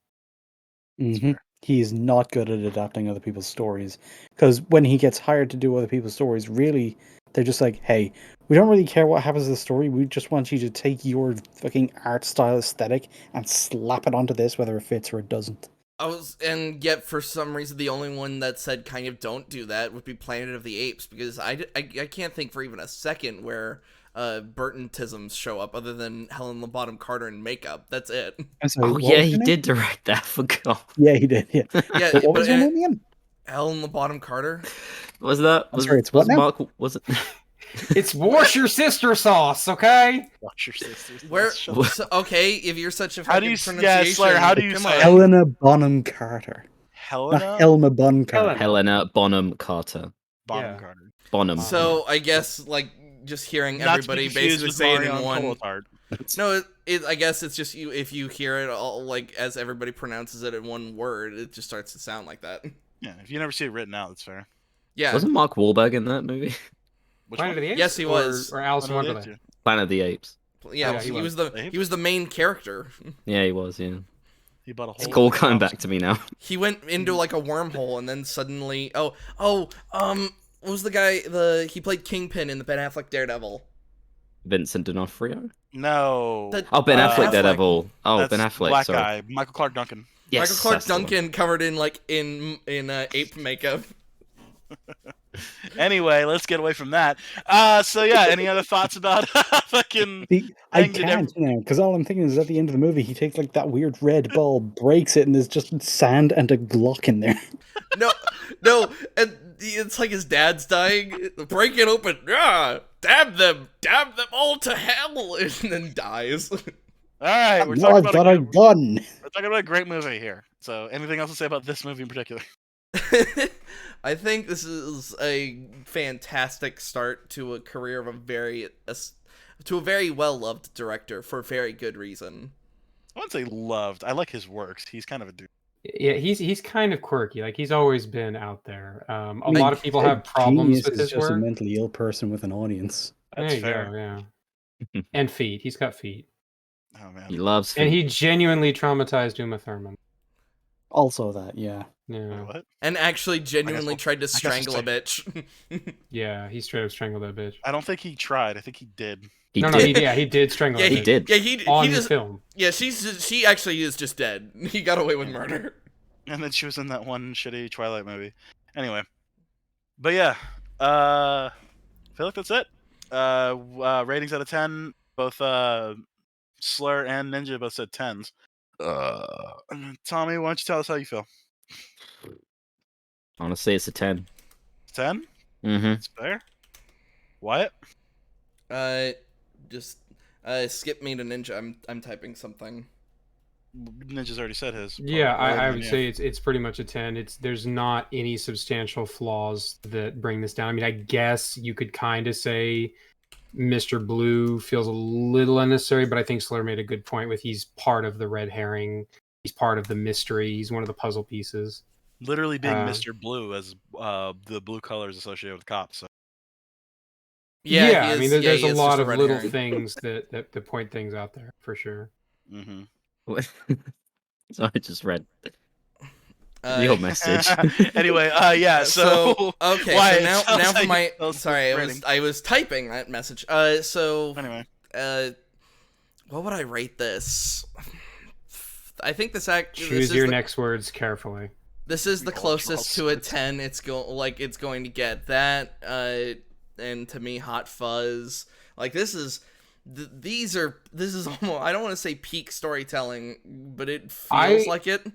Hmm. He's not good at adapting other people's stories because when he gets hired to do other people's stories, really, they're just like, "Hey, we don't really care what happens to the story. We just want you to take your fucking art style aesthetic and slap it onto this, whether it fits or it doesn't."
And yet for some reason the only one that said kind of don't do that would be Planet of the Apes, because I can't think for even a second where Burtontisms show up other than Helen Bottom Carter in makeup. That's it.
I'm sorry,
Oh
what
yeah,
was
he
her name?
did direct that. Forgot.
Yeah, he did. Yeah.
Yeah,
But what
but
was her name again?
Helen Bottom Carter.
Was that?
I'm sorry, it's what
was
now?
Mark? Was it?
It's wash your sister sauce, okay?
Watch your sisters.
Where?
Shut up.
So, okay, if you're such a
How do
fucking
you?
pronunciation,
Yeah, Slayer. How do you
come
say
on.
it?
Helena Bonham Carter.
Helena
Not Helma Bonham Carter.
Helena Bonham Carter.
Bonham
Yeah.
Carter.
Bonham.
So I guess like just hearing
Not to be
everybody
confused
basically
with
say it in
Marion
one.
Cotillard.
No, I guess it's just you. If you hear it all like as everybody pronounces it in one word, it just starts to sound like that.
Yeah, if you never see it written out, that's fair.
Yeah.
Wasn't Mark Wahlberg in that movie?
Which
Planet
one?
of the Apes?
Yes, he was.
Or Alice in
Oh, no, they
Wonderland.
do.
Planet of the Apes.
Yeah,
Yeah,
he
he
was
was.
he was the main character.
Yeah, he was. Yeah.
He bought a whole.
It's all
thing
coming
of
back to me now.
He went into like a wormhole and then suddenly what was the guy he played Kingpin in the Ben Affleck Daredevil.
Vincent D'Onofrio.
No.
Oh, Ben Affleck
Affleck.
Daredevil. Oh,
That's
Ben Affleck.
black
sorry.
guy, Michael Clark Duncan.
Yes,
Michael Clark
that's the one.
Duncan covered in like in ape makeup.
Anyway, let's get away from that. So yeah, any other thoughts about fucking?
I
Thing did
can't, because all I'm thinking is at the end of the movie, he takes like that weird red ball, breaks it, and there's just sand and a Glock in there.
No, and it's like his dad's dying. Break it open, damn them all to hell, and then dies.
All right, we're
Now
talking
I've
about
got a gun.
we're talking about a great movie here. So, anything else to say about this movie in particular?
I think this is a fantastic start to a career of a very well loved director for very good reason.
I wouldn't say loved. I like his works. He's kind of a dude.
Yeah, he's kind of quirky. Like he's always been out there. A
mean,
lot of people
a
have problems
genius
with
is
his
just a
work.
mentally ill person with an audience.
There
That's
you
fair.
go, yeah. And feet. He's got feet.
Oh man.
He loves
And
feet.
he genuinely traumatized Uma Thurman.
Also that, yeah.
Yeah.
Wait, what?
And actually genuinely
I'll-
tried to
I'll
strangle a
say-
bitch.
Yeah, he straight up strangled that bitch.
I don't think he tried. I think he did.
He
No,
did.
he did strangle
Yeah,
that
he
bitch.
did.
Yeah, he
On the
just
film.
yeah, she actually is just dead. He got away with murder.
And then she was in that one shitty Twilight movie. Anyway, but yeah, I feel like that's it. Ratings out of 10. Both Slur and Ninja both said 10s. Tommy, why don't you tell us how you feel?
Honestly, it's a 10.
10?
Mm-hmm.
It's fair. Wyatt?
Just skip me to Ninja. I'm typing something.
Ninja's already said his.
Yeah, I would
Yeah.
say it's pretty much a 10. There's not any substantial flaws that bring this down. I mean, I guess you could kind of say Mr. Blue feels a little unnecessary, but I think Slur made a good point with he's part of the red herring. He's part of the mystery. He's one of the puzzle pieces.
Literally being Mr. Blue as the blue colors associated with cops. So.
Yeah, he
I mean,
is. Yeah,
there's
he
a
is just
lot
a
of
red
little
herring.
things that point things out there for sure.
Mm-hmm.
So I just read
Uh,
your message.
Anyway, yeah.
so
So
okay,
why
so
it
now
sounds
for
like
my
the
sorry,
rating.
I was typing that message.
Anyway,
Uh, what would I rate this? I think this
Choose
is
your
the
next words carefully.
the
Cultural
closest to a
swords.
10 it's going to get. That and to me, Hot Fuzz, like this is this is almost, I don't want to say peak storytelling, but it feels
I
like it.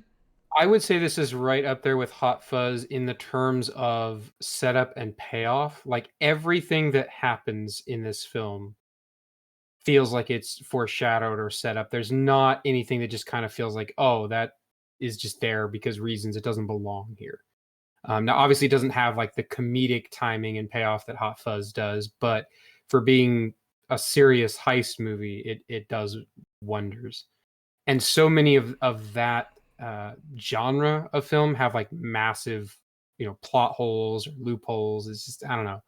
I would say this is right up there with Hot Fuzz in the terms of setup and payoff. Like everything that happens in this film feels like it's foreshadowed or set up. There's not anything that just kind of feels like, oh, that is just there because reasons it doesn't belong here. Now, obviously, it doesn't have like the comedic timing and payoff that Hot Fuzz does, but for being a serious heist movie, it does wonders. And so many of that genre of film have like massive, plot holes or loopholes. It's just, I don't know.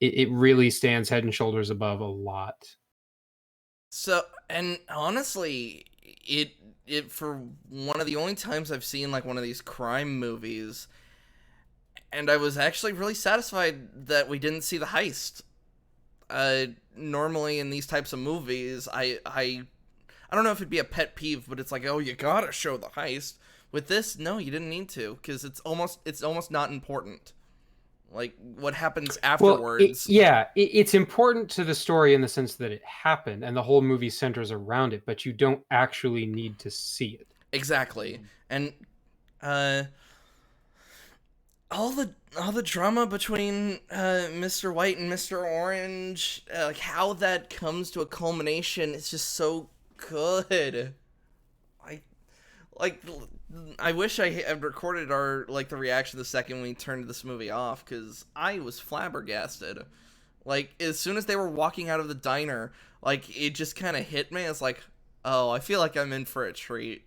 It really stands head and shoulders above a lot.
So, and honestly, it for one of the only times I've seen like one of these crime movies, and I was actually really satisfied that we didn't see the heist. Normally in these types of movies, I don't know if it'd be a pet peeve, but it's like, oh, you gotta show the heist. With this, no, you didn't need to, because it's almost not important. Like what happens afterwards.
It's important to the story in the sense that it happened and the whole movie centers around it, but you don't actually need to see it.
Exactly. And uh all the drama between Mr. White and Mr. Orange, like how that comes to a culmination is just so good. I like I wish I had recorded our the reaction the second we turned this movie off, cuz I was flabbergasted. Like as soon as they were walking out of the diner, like it just kind of hit me. It's like, "Oh, I feel like I'm in for a treat."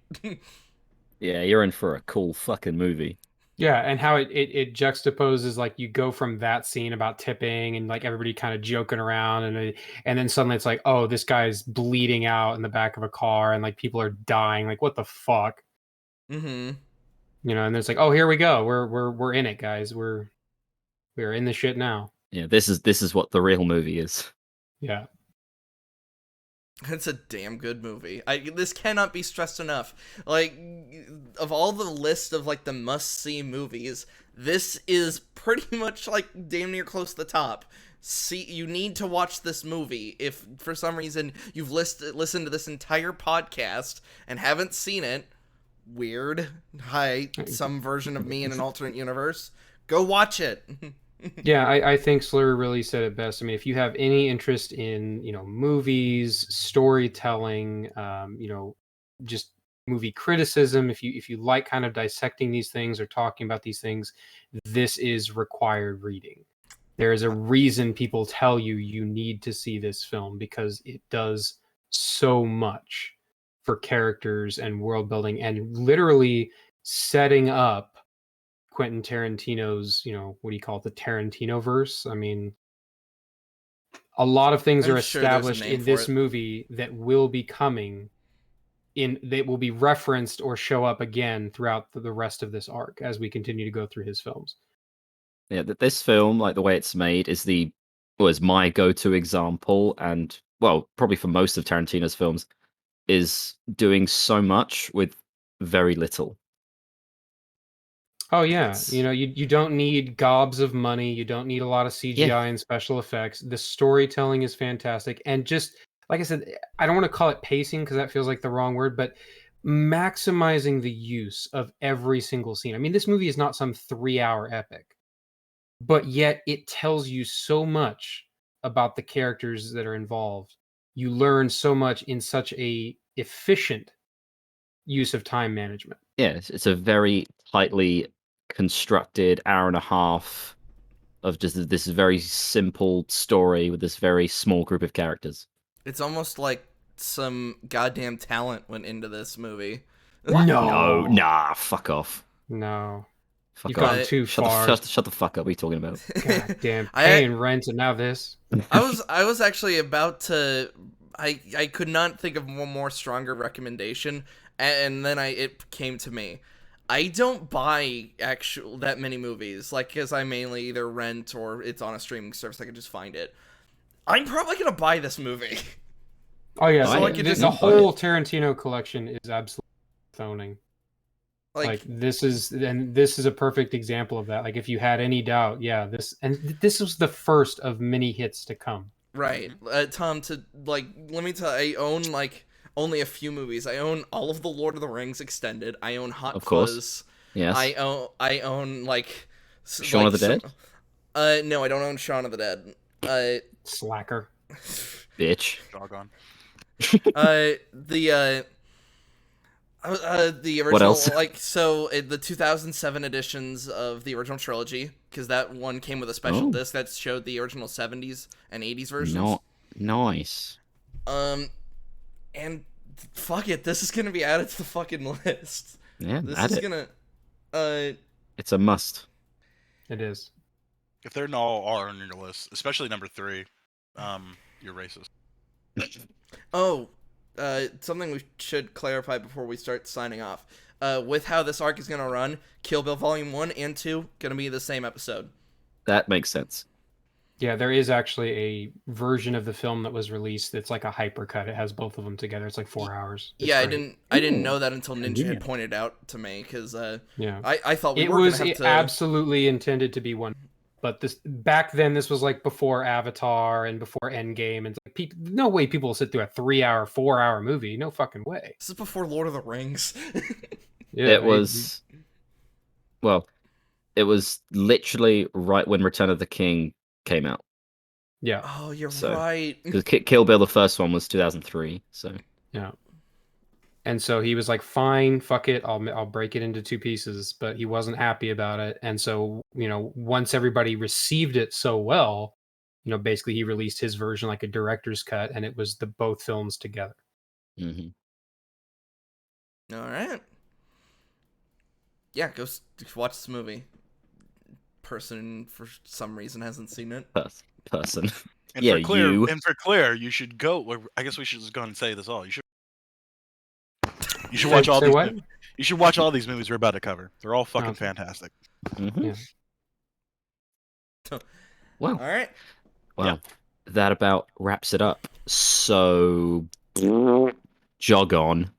Yeah, you're in for a cool fucking movie.
Yeah, and how it juxtaposes, like you go from that scene about tipping and like everybody kind of joking around, and then suddenly it's like, oh, this guy's bleeding out in the back of a car and like people are dying. Like what the fuck?
Mhm.
And it's like, oh, here we go. We're in it, guys. We're in the shit now.
Yeah, this is what the real movie is.
Yeah.
It's a damn good movie. This cannot be stressed enough. Like, of all the list of like the must-see movies, this is pretty much like damn near close to the top. See, you need to watch this movie. If for some reason you've listened to this entire podcast and haven't seen it, weird. Hi, some version of me in an alternate universe. Go watch it.
Yeah, I think Slur really said it best. I mean, if you have any interest in, movies, storytelling, just movie criticism, if you like kind of dissecting these things or talking about these things, this is required reading. There is a reason people tell you need to see this film because it does so much for characters and world building and literally setting up Quentin Tarantino's, what do you call it, the Tarantino verse? I mean, a lot of things
I'm
are
sure there's a
established
name
in
for
this
it.
movie that will be coming in, that will be referenced or show up again throughout the rest of this arc as we continue to go through his films.
Yeah, this film, like the way it's made, was my go-to example, and well, probably for most of Tarantino's films, is doing so much with very little.
Oh yeah,
It's
you don't need gobs of money, you don't need a lot of CGI and special effects. The storytelling is fantastic, and just like I said, I don't want to call it pacing because that feels like the wrong word, but maximizing the use of every single scene. I mean, this movie is not some 3-hour epic, but yet it tells you so much about the characters that are involved. You learn so much in such a efficient use of time management.
yeah, it's a very tightly constructed hour and a half of just this very simple story with this very small group of characters.
It's almost like some goddamn talent went into this movie.
What? No,
No.
nah, fuck off.
No.
Fuck
You've
off.
gone too
Shut
far.
Shut the fuck up. What are you talking about?
God damn,
I-
paying rent and now this.
I was actually about to. I could not think of one more stronger recommendation, and then it came to me. I don't buy that many movies, like, because I mainly either rent or it's on a streaming service. I can just find it. I'm probably gonna buy this movie.
Oh yeah,
So
so
I could
the
just
the
buy
whole
it.
Tarantino collection is absolutely phoning.
Like,
Like this is a perfect example of that. Like if you had any doubt, yeah, this was the first of many hits to come.
right, Tom. To like, let me tell. I own like only a few movies. I own all of the Lord of the Rings extended. I own Hot
Of course.
Fuzz.
Yes.
I own like
Shaun of the Dead?
No, I don't own Shaun of the Dead.
Slacker.
Bitch.
Doggone.
The
What
original,
else?
like, so the 2007 editions of the original trilogy, because that one came with a special
Oh.
disc that showed the original 70s and 80s versions.
Not nice.
And fuck it, this is gonna be added to the fucking list.
Yeah,
This
add
is
it.
gonna,
It's a must.
It is.
If they're not all on your list, especially number 3, you're racist.
something we should clarify before we start signing off. With how this arc is gonna run, Kill Bill Volume 1 and 2 gonna be the same episode.
That makes sense.
Yeah, there is actually a version of the film that was released that's like a hypercut. It has both of them together. It's like 4 hours. It's
Yeah,
great.
I didn't
Ooh,
know that until Ninja had
convenient.
pointed out to me, because
Yeah.
I thought we
It
were
was
gonna have to.
absolutely intended to be one, but this back then this was like before Avatar and before Endgame, and it's like no way people will sit through a 3-hour, 4-hour movie. No fucking way.
This is before Lord of the Rings.
Yeah,
It was well, it was literally right when Return of the King came out.
yeah,
Oh, you're
So-
right.
Because Kill Bill, the first one, was 2003. So
yeah. And so he was like, "Fine, fuck it, I'll break it into 2 pieces." But he wasn't happy about it, and so once everybody received it so well, basically he released his version like a director's cut, and it was the both films together.
hmm
All right. Yeah, go watch this movie. Person for some reason hasn't seen it.
person.
And
Yeah,
for clear,
you.
and for clear, you should go. I guess we should just go and say this all. You should watch all
Say
these.
what?
You should watch all these movies we're about to cover. They're all fucking
Okay.
fantastic.
Mhm.
Yeah.
Well,
All right.
well, that about wraps it up. So jog on.